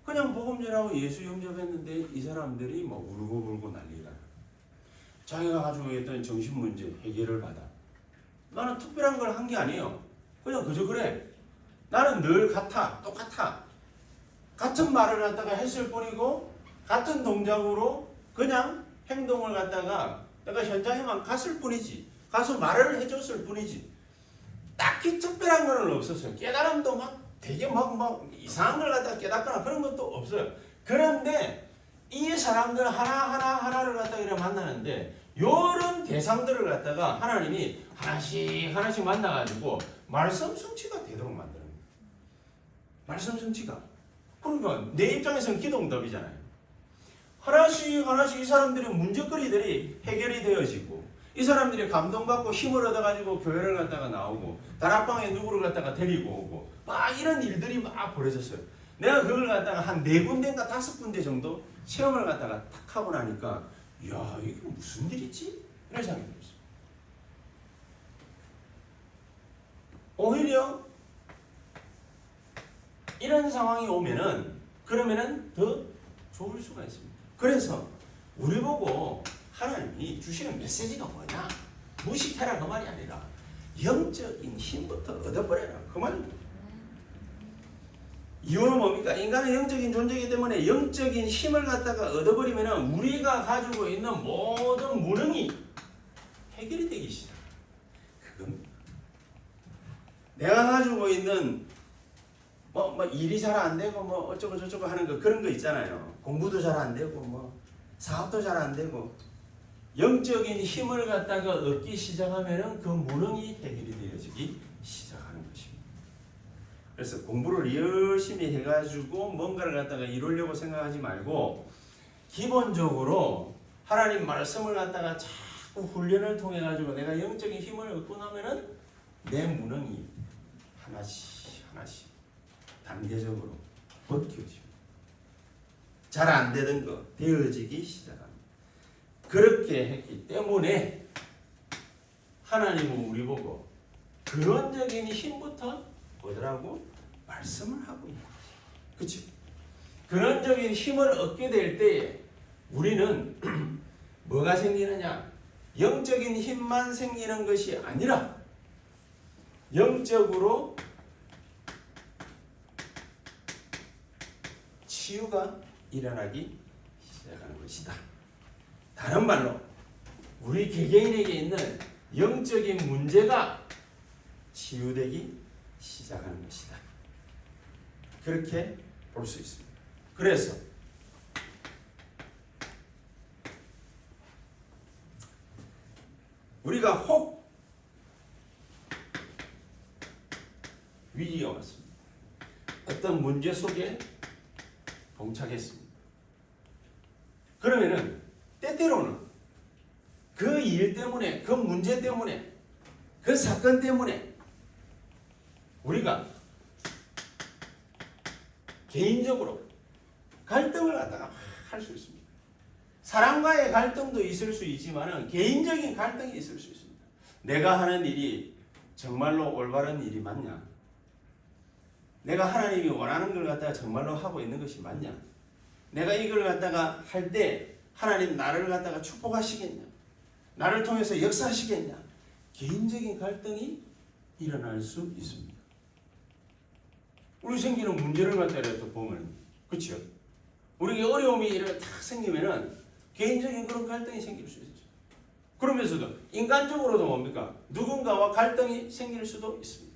그냥 복음 전하고 예수 영접했는데 이 사람들이 뭐 울고불고 난리가. 자기가 가지고 있던 정신 문제 해결을 받아. 나는 특별한 걸 한 게 아니에요. 그냥 그저 그래. 나는 늘 똑같아. 같은 말을 갖다가 했을 뿐이고 같은 동작으로 그냥 행동을 갖다가 내가 현장에만 갔을 뿐이지. 가서 말을 해줬을 뿐이지. 딱히 특별한 건 없었어요. 깨달음도 되게 이상한 걸 갖다가 깨닫거나 그런 것도 없어요. 그런데 이 사람들 하나를 갖다가 이렇게 만나는데 이런 대상들을 갖다가 하나님이 하나씩 만나가지고 말씀 성취가 되도록 만드는 거예요. 말씀 성취가. 그러니까 내 입장에서는 기도응답이잖아요. 하나씩 이 사람들의 문제거리들이 해결이 되어지고 이 사람들이 감동받고 힘을 얻어가지고 교회를 갔다가 나오고 다락방에 누구를 갖다가 데리고 오고 막 이런 일들이 막 벌어졌어요. 내가 그걸 갖다가 한 4군데인가 5군데 정도 체험을 갖다가 탁 하고 나니까 이야 이게 무슨 일이지? 이런 생각이 들었어요. 오히려 이런 상황이 오면은 그러면은 더 좋을 수가 있습니다. 그래서 우리 보고 하나님이 주시는 메시지가 뭐냐? 무식해라 그 말이 아니라 영적인 힘부터 얻어버려라 그 말입니다. 이유는 뭡니까? 인간은 영적인 존재이기 때문에 영적인 힘을 갖다가 얻어버리면 우리가 가지고 있는 모든 무능이 해결이 되기 시작합니다. 그겁니다. 내가 가지고 있는 일이 잘 안 되고 어쩌고 저쩌고 하는 거 그런 거 있잖아요. 공부도 잘 안 되고 사업도 잘 안 되고 영적인 힘을 갖다가 얻기 시작하면은 그 무능이 해결이 되어지기 시작하는 것입니다. 그래서 공부를 열심히 해가지고 뭔가를 갖다가 이루려고 생각하지 말고 기본적으로 하나님 말씀을 갖다가 자꾸 훈련을 통해 가지고 내가 영적인 힘을 얻고 나면은 내 무능이 하나씩 하나씩 단계적으로 벗겨집니다. 잘 안 되던 거 되어지기 시작합니다. 그렇게 했기 때문에 하나님은 우리 보고 근원적인 힘부터 얻으라고 말씀을 하고 있는 거죠. 그렇죠? 근원적인 힘을 얻게 될 때에 우리는 뭐가 생기느냐? 영적인 힘만 생기는 것이 아니라 영적으로 치유가 일어나기 시작하는 것이다. 다른 말로 우리 개개인에게 있는 영적인 문제가 치유되기 시작하는 것이다. 그렇게 볼 수 있습니다. 그래서 우리가 혹 위기가 왔습니다. 어떤 문제 속에 봉착했습니다. 그러면은 때때로는 그 일 때문에, 그 문제 때문에, 그 사건 때문에 우리가 개인적으로 갈등을 갖다가 할 수 있습니다. 사람과의 갈등도 있을 수 있지만 개인적인 갈등이 있을 수 있습니다. 내가 하는 일이 정말로 올바른 일이 맞냐? 내가 하나님이 원하는 걸 갖다가 정말로 하고 있는 것이 맞냐? 내가 이걸 갖다가 할 때 하나님 나를 갖다가 축복하시겠냐? 나를 통해서 역사하시겠냐? 개인적인 갈등이 일어날 수 있습니다. 우리 생기는 문제를 갖다가 또 보면, 그렇죠? 우리에게 어려움이 이렇게 탁 생기면은 개인적인 그런 갈등이 생길 수 있죠. 그러면서도 인간적으로도 뭡니까? 누군가와 갈등이 생길 수도 있습니다.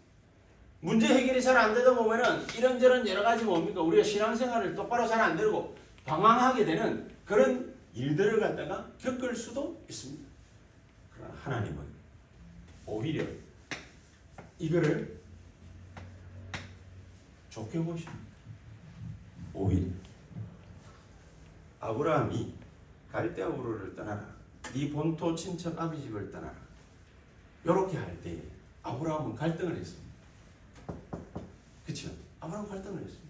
문제 해결이 잘 안 되다 보면은 이런저런 여러 가지 뭡니까? 우리가 신앙생활을 똑바로 잘 안 되고 방황하게 되는 그런 일들을 갖다가 겪을 수도 있습니다. 그러나 하나님은 오히려 이거를 좋게 보십니다. 오히려 아브라함이 갈대아 우르를 떠나라. 네 본토 친척 아비 집을 떠나라. 이렇게 할 때 아브라함은 갈등을 했습니다. 그렇죠? 아브라함은 갈등을 했습니다.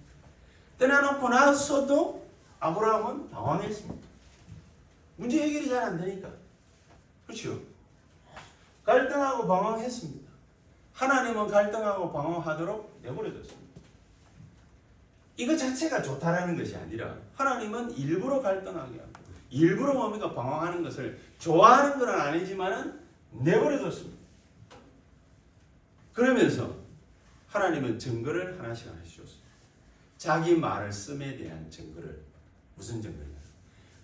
떠나놓고 나서도 아브라함은 방황했습니다. 문제 해결이 잘 안 되니까. 그렇죠? 갈등하고 방황했습니다. 하나님은 갈등하고 방황하도록 내버려뒀습니다. 이거 자체가 좋다라는 것이 아니라 하나님은 일부러 갈등하게 하고 일부러 뭡니까? 방황하는 것을 좋아하는 건 아니지만은 내버려뒀습니다. 그러면서 하나님은 증거를 하나씩 주셨습니다. 자기 말씀에 대한 증거를. 무슨 증거냐?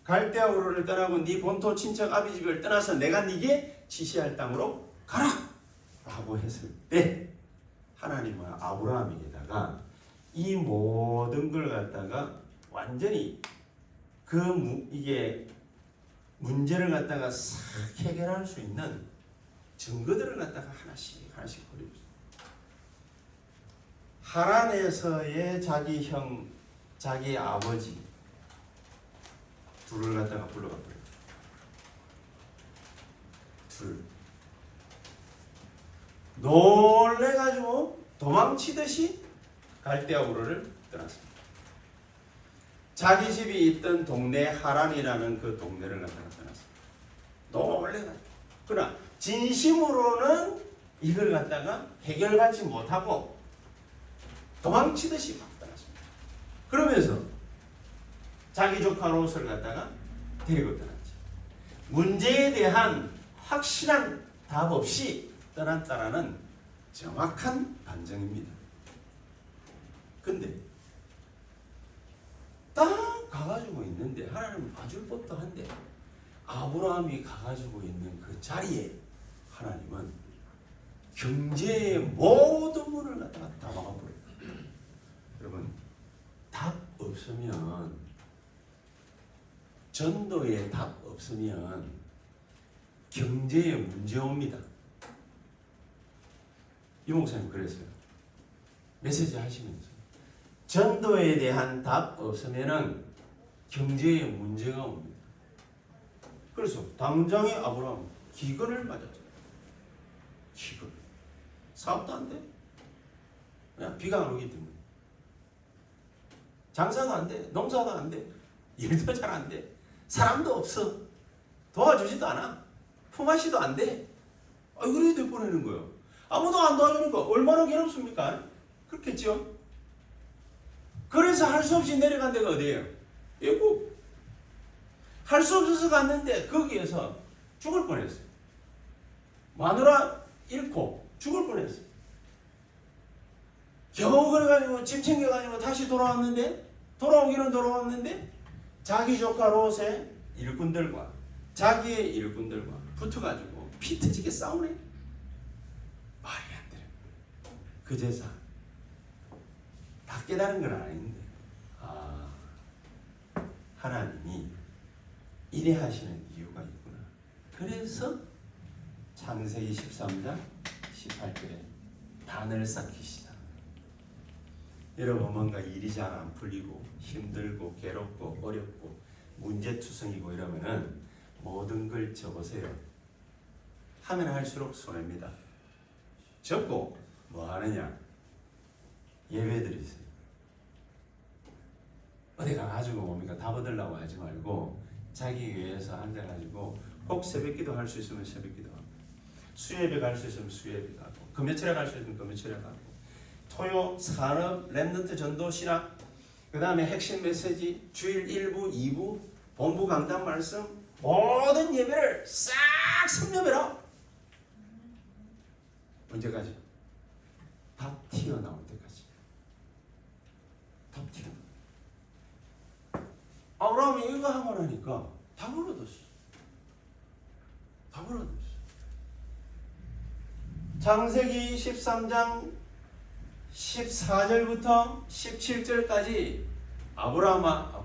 갈대아 우르를 떠나고 네 본토 친척 아비 집을 떠나서 내가 네게 지시할 땅으로 가라! 라고 했을 때 하나님은 아브라함에게다가 이 모든 걸 갖다가 완전히 이게 문제를 갖다가 싹 해결할 수 있는 증거들을 갖다가 하나씩 버리고 있습니다. 하란에서의 자기 형, 자기 아버지 둘을 갖다가 불러가 버려요. 둘. 놀래가지고 도망치듯이 갈대아 우르를 떠났습니다. 자기 집이 있던 동네 하란이라는 그 동네를 갖다가 떠났습니다. 놀래가지고. 그러나 진심으로는 이걸 갖다가 해결받지 못하고 도망치듯이 막 떠났습니다. 그러면서 자기 조카 롯을 갖다가 데리고 떠났죠. 문제에 대한 확실한 답 없이 떠났다라는 정확한 반증입니다. 근데 딱 가가지고 있는데 하나님은 봐줄 법도 한데 아브라함이 가가지고 있는 그 자리에 하나님은 경제의 모든 문을 갖다가 다 막아버려요. 여러분, 답 없으면, 전도에 답 없으면 경제에 문제 옵니다. 이 목사님 그랬어요. 메시지 하시면서 전도에 대한 답 없으면은 경제에 문제가 옵니다. 그래서 당장에 아브라함 기근을 맞았죠. 기근. 사업도 안 돼. 그냥 비가 안 오기 때문에. 장사도 안 돼. 농사도 안 돼. 일도 잘 안 돼. 사람도 없어. 도와주지도 않아. 품앗이도 안 돼. 그래 돼 보내는 거예요. 아무도 안 도와주니까 얼마나 괴롭습니까? 그렇겠죠? 그래서 할 수 없이 내려간 데가 어디예요? 애굽. 할 수 없어서 갔는데 거기에서 죽을 뻔했어요. 마누라 잃고 죽을 뻔했어요. 겨우 그래가지고 집 챙겨가지고 다시 돌아오기는 돌아왔는데 자기 조카 롯의 일꾼들과 자기의 일꾼들과 붙어가지고 피 터지게 싸우네. 말이 안 되는 거예요. 그제서 다 깨달은 건 아닌데 하나님이 이래 하시는 이유가 있구나. 그래서 창세기 13장 18절에 단을 쌓기시다. 여러분 뭔가 일이 잘 안 풀리고 힘들고 괴롭고 어렵고 문제투성이고 이러면은 모든 걸 적으세요. 하면 할수록 손해입니다. 적고 뭐 하느냐? 예배 드리세요. 어디 가가지고 뭡니까? 답 얻으려고 하지 말고 자기 위해서 앉아가지고 꼭 새벽기도 할 수 있으면 새벽기도 하고 수요예배 갈 수 있으면 수요예배 가고 금요철에 갈 수 있으면 금요철에 가고 토요 산업 랩넌트 전도 신학 그 다음에 핵심 메시지 주일 1부 2부 본부 강단 말씀 모든 예배를 싹 섭렵해라. 언제까지? 다 튀어나올 때까지. 다 튀어나올 때까지. 아브라함이 이거 하고 나니까 다 벌어졌어. 다 벌어졌어. 창세기 13장 14절부터 17절까지 아브라함아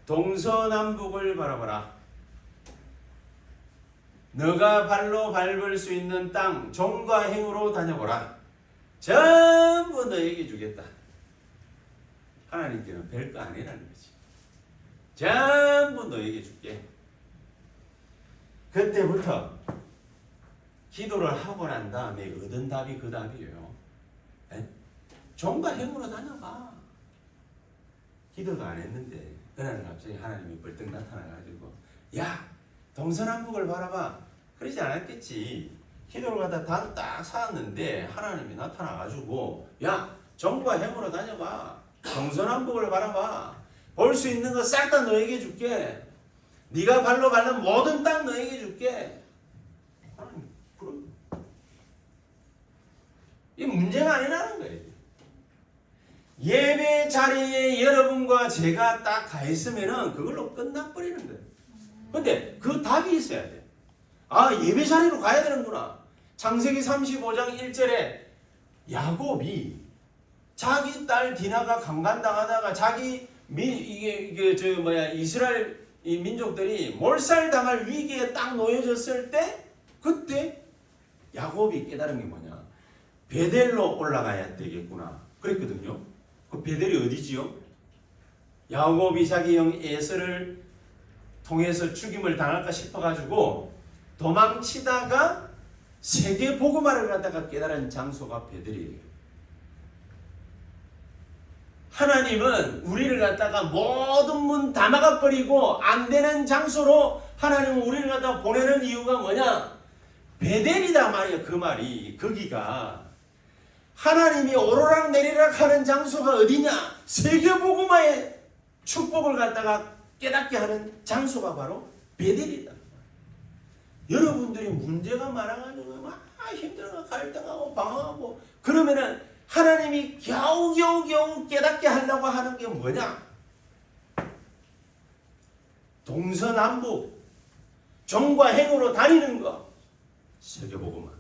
동서남북을 바라봐라. 너가 발로 밟을 수 있는 땅 종과 행으로 다녀보라. 전부 너에게 주겠다. 하나님께는 별거 아니라는 거지. 전부 너에게 줄게. 그때부터 기도를 하고 난 다음에 얻은 답이 그 답이에요. 종과 행으로 다녀봐. 기도도 안 했는데 그날 갑자기 하나님이 벌떡 나타나가지고 야 동서남북을 바라봐. 그러지 않았겠지. 기도를 갖다 단 딱 쌓았는데 하나님이 나타나가지고 야 종과 행으로 다녀봐. 동서남북을 바라봐. 볼 수 있는 거 싹 다 너에게 줄게. 네가 발로 밟는 모든 땅 너에게 줄게. 하나님 그럼 이게 문제가 아니라는 거예요. 예배 자리에 여러분과 제가 딱 가 있으면은 그걸로 끝나버리는 거예요. 근데 그 답이 있어야 돼. 예배 자리로 가야 되는구나. 창세기 35장 1절에 야곱이 자기 딸 디나가 강간당하다가 자기 이스라엘 이 민족들이 몰살당할 위기에 딱 놓여졌을 때 그때 야곱이 깨달은 게 뭐냐? 베델로 올라가야 되겠구나. 그랬거든요. 그 베델이 어디지요? 야곱 이삭의 형 에서를 통해서 죽임을 당할까 싶어가지고 도망치다가 세계 복음화를 갖다가 깨달은 장소가 베델이에요. 하나님은 우리를 갖다가 모든 문 다 막아버리고 안 되는 장소로 하나님은 우리를 갖다가 보내는 이유가 뭐냐? 베델이다 말이야. 그 말이 거기가 하나님이 오르락 내리락 하는 장소가 어디냐? 세계복음화의 축복을 갖다가 깨닫게 하는 장소가 바로 베델이다. 여러분들이 문제가 많아가지고 막 힘들어 갈등하고 방황하고 그러면은 하나님이 겨우 깨닫게 하려고 하는 게 뭐냐? 동서남북 종과 행으로 다니는 거. 세계복음화.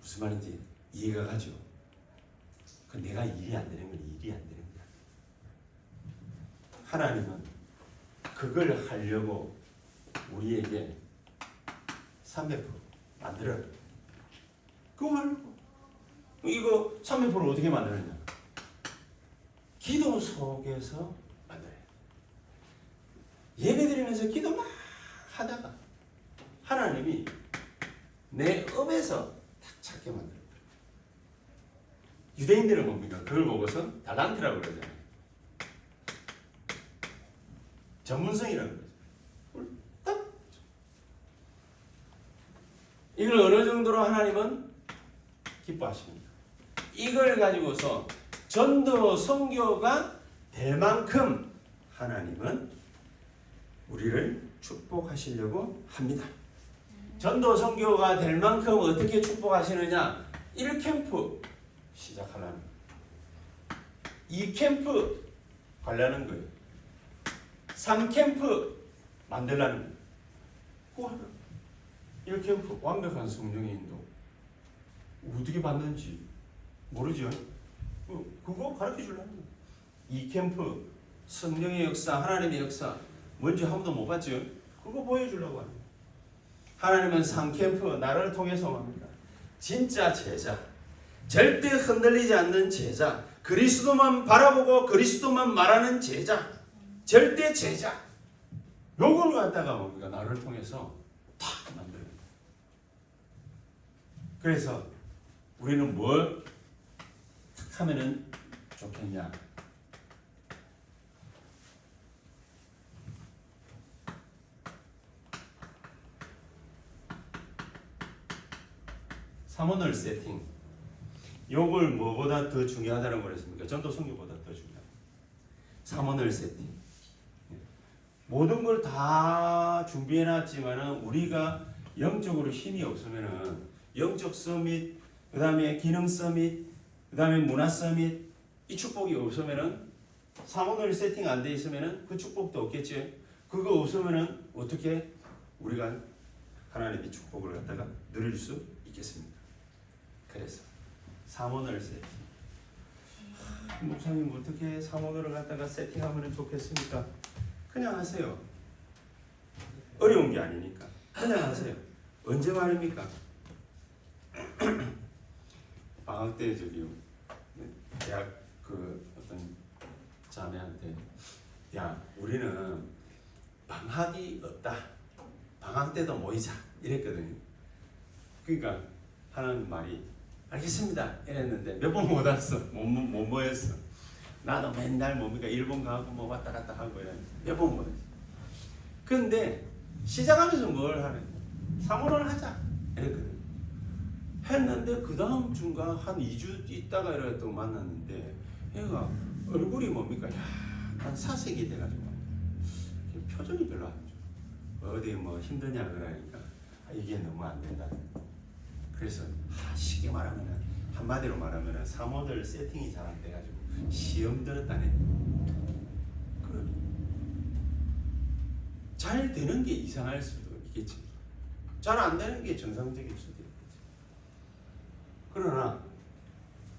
무슨 말인지 이해가 가죠? 그 내가 일이 안 되는 건 일이 안 되는 거야. 하나님은 그걸 하려고 우리에게 300% 만들어. 그거 하려고. 이거 300%를 어떻게 만드느냐? 기도 속에서 만들어요. 예배드리면서 기도 막 하다가 하나님이 내 업에서 탁 찾게 만들어요. 유대인들은 뭡니까? 그걸 보고서 달란트라고 그러잖아요. 전문성이라고 그러죠. 딱. 이걸 어느 정도로 하나님은 기뻐하십니까? 이걸 가지고서 전도 선교가 될 만큼 하나님은 우리를 축복하시려고 합니다. 전도 선교가 될 만큼 어떻게 축복하시느냐? 1캠프 시작하려는 거예요. 2캠프 가려는 거예요. 3캠프 만들라는 거예요. 1캠프 완벽한 성령의 인도 어떻게 받는지 모르죠. 그거 가르쳐 주려는 거예요. 2캠프 성령의 역사, 하나님의 역사 뭔지 한 번도 못 봤죠. 그거 보여주려고 합니다. 하나님은 3캠프 나를 통해서 합니다. 진짜 제자, 절대 흔들리지 않는 제자, 그리스도만 바라보고 그리스도만 말하는 제자, 절대 제자. 요걸 갖다가 뭡니까? 나를 통해서 탁 만들어요. 그래서 우리는 뭘 탁 하면은 좋겠냐? 삼원을 세팅. 요걸 뭐보다 더 중요하다는 거랬습니까? 전도 선교보다 더 중요합니다. 삼원을 세팅. 모든 걸 다 준비해 놨지만은 우리가 영적으로 힘이 없으면은 영적 서밋, 그 다음에 기능 서밋, 그 다음에 문화 서밋, 이 축복이 없으면은 삼원을 세팅 안 돼 있으면은 그 축복도 없겠지. 그거 없으면은 어떻게 우리가 하나님의 축복을 갖다가 누릴 수 있겠습니까? 그래서 삼원을 세팅. 목사님 어떻게 삼원을 갖다가 세팅하면 좋겠습니까? 그냥 하세요. 어려운 게 아니니까 그냥 하세요. 언제 말입니까? 방학 때 저기 대학 그 어떤 자매한테 야 우리는 방학이 없다. 방학 때도 모이자 이랬거든요. 그러니까 하는 말이 알겠습니다 이랬는데 몇 번 못 왔어. 못 모였어. 나도 맨날 뭡니까 일본 가고 뭐 왔다 갔다 하고 몇 번 못 했어. 근데 시작하면서 뭘 하는? 3월을 하자 이랬거든. 했는데 그 다음 주인가 한 2주 있다가 이렇게 또 만났는데 얘가 얼굴이 뭡니까? 약간 사색이 돼가지고 표정이 별로 안 좋아. 어디 뭐 힘드냐 그러니까 이게 너무 안 된다. 그래서 쉽게 말하면은 한마디로 말하면은 사모들 세팅이 잘 안 돼가지고 시험 들었다네. 그러니 잘 되는 게 이상할 수도 있겠지. 잘 안 되는 게 정상적일 수도 있겠지. 그러나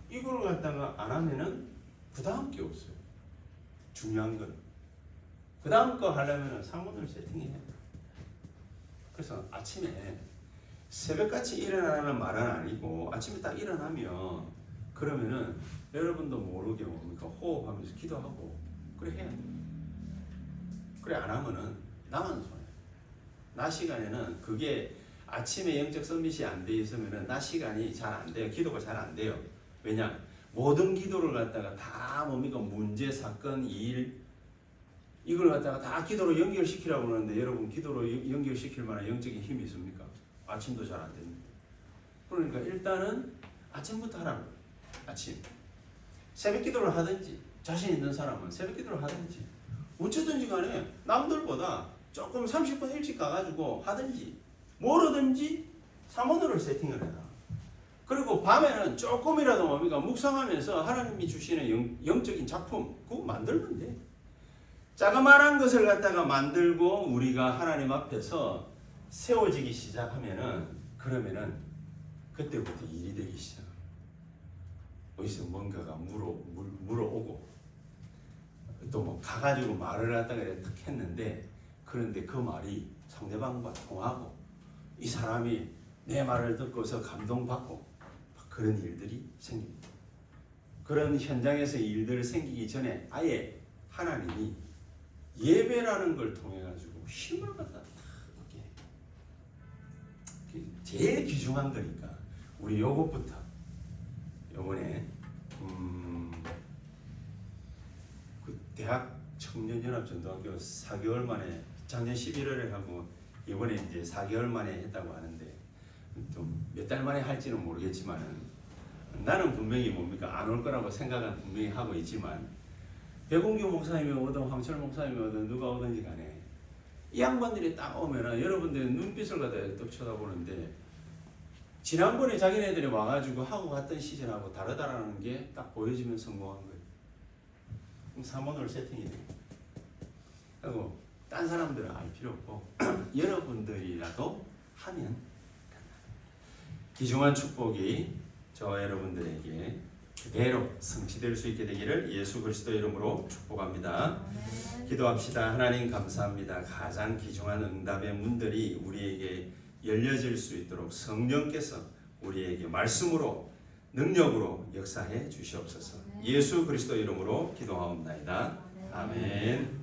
이걸 갖다가 안 하면은 그 다음 게 없어요. 중요한 건 그 다음 거 하려면은 사모들 세팅해야 돼. 그래서 아침에 새벽같이 일어나라는 말은 아니고 아침에 딱 일어나면 그러면은 여러분도 모르게 뭡니까 호흡하면서 기도하고 그래 해야 돼. 그래 안 하면은 나만 손해. 낮 시간에는 그게 아침에 영적 서밋이 안 돼 있으면은 낮 시간이 잘 안 돼요. 기도가 잘 안 돼요. 왜냐? 모든 기도를 갖다가 다 뭡니까 문제, 사건, 일 이걸 갖다가 다 기도로 연결시키라고 그러는데 여러분 기도로 연결시킬 만한 영적인 힘이 있습니까? 아침도 잘 안 됩니다. 그러니까 일단은 아침부터 하라는 거예요. 아침. 새벽 기도를 하든지 자신 있는 사람은 새벽 기도를 하든지 어쨌든지 간에 남들보다 조금 30분 일찍 가가지고 하든지 뭐라든지 삼원으로 세팅을 해라. 그리고 밤에는 조금이라도 뭡니까 묵상하면서 하나님이 주시는 영적인 작품 그거 만들면 돼. 자그마한 것을 갖다가 만들고 우리가 하나님 앞에서 세워지기 시작하면은 그러면은 그때부터 일이 되기 시작합니다. 어디서 뭔가가 물어오고 또 뭐 가가지고 말을 갖다가 탁 했는데 그런데 그 말이 상대방과 통하고 이 사람이 내 말을 듣고서 감동받고 그런 일들이 생깁니다. 그런 현장에서 일들이 생기기 전에 아예 하나님이 예배라는 걸 통해 가지고 힘을 갖다 탁 이렇게 제일 귀중한 거니까 우리 요것부터 요번에 그 대학 청년연합전도학교 4개월 만에 작년 11월에 하고 이번에 이제 4개월 만에 했다고 하는데 좀 몇 달 만에 할지는 모르겠지만은 나는 분명히 뭡니까 안 올 거라고 생각은 분명히 하고 있지만 백운규 목사님이 오든 황철 목사님이 오든 누가 오든지 간에 이 양반들이 딱 오면은 여러분들 눈빛을 갖다 또 쳐다보는데 지난번에 자기네들이 와가지고 하고 갔던 시즌하고 다르다라는 게 딱 보여지면 성공한 거예요. 그럼 사모늘 세팅이 돼요. 그리고 딴 사람들은 알 필요 없고 여러분들이라도 하면 귀중한 축복이 저와 여러분들에게 그대로 성취될 수 있게 되기를 예수 그리스도 이름으로 축복합니다. 기도합시다. 하나님 감사합니다. 가장 귀중한 응답의 문들이 우리에게 열려질 수 있도록 성령께서 우리에게 말씀으로 능력으로 역사해 주시옵소서. 예수 그리스도 이름으로 기도하옵나이다. 아멘.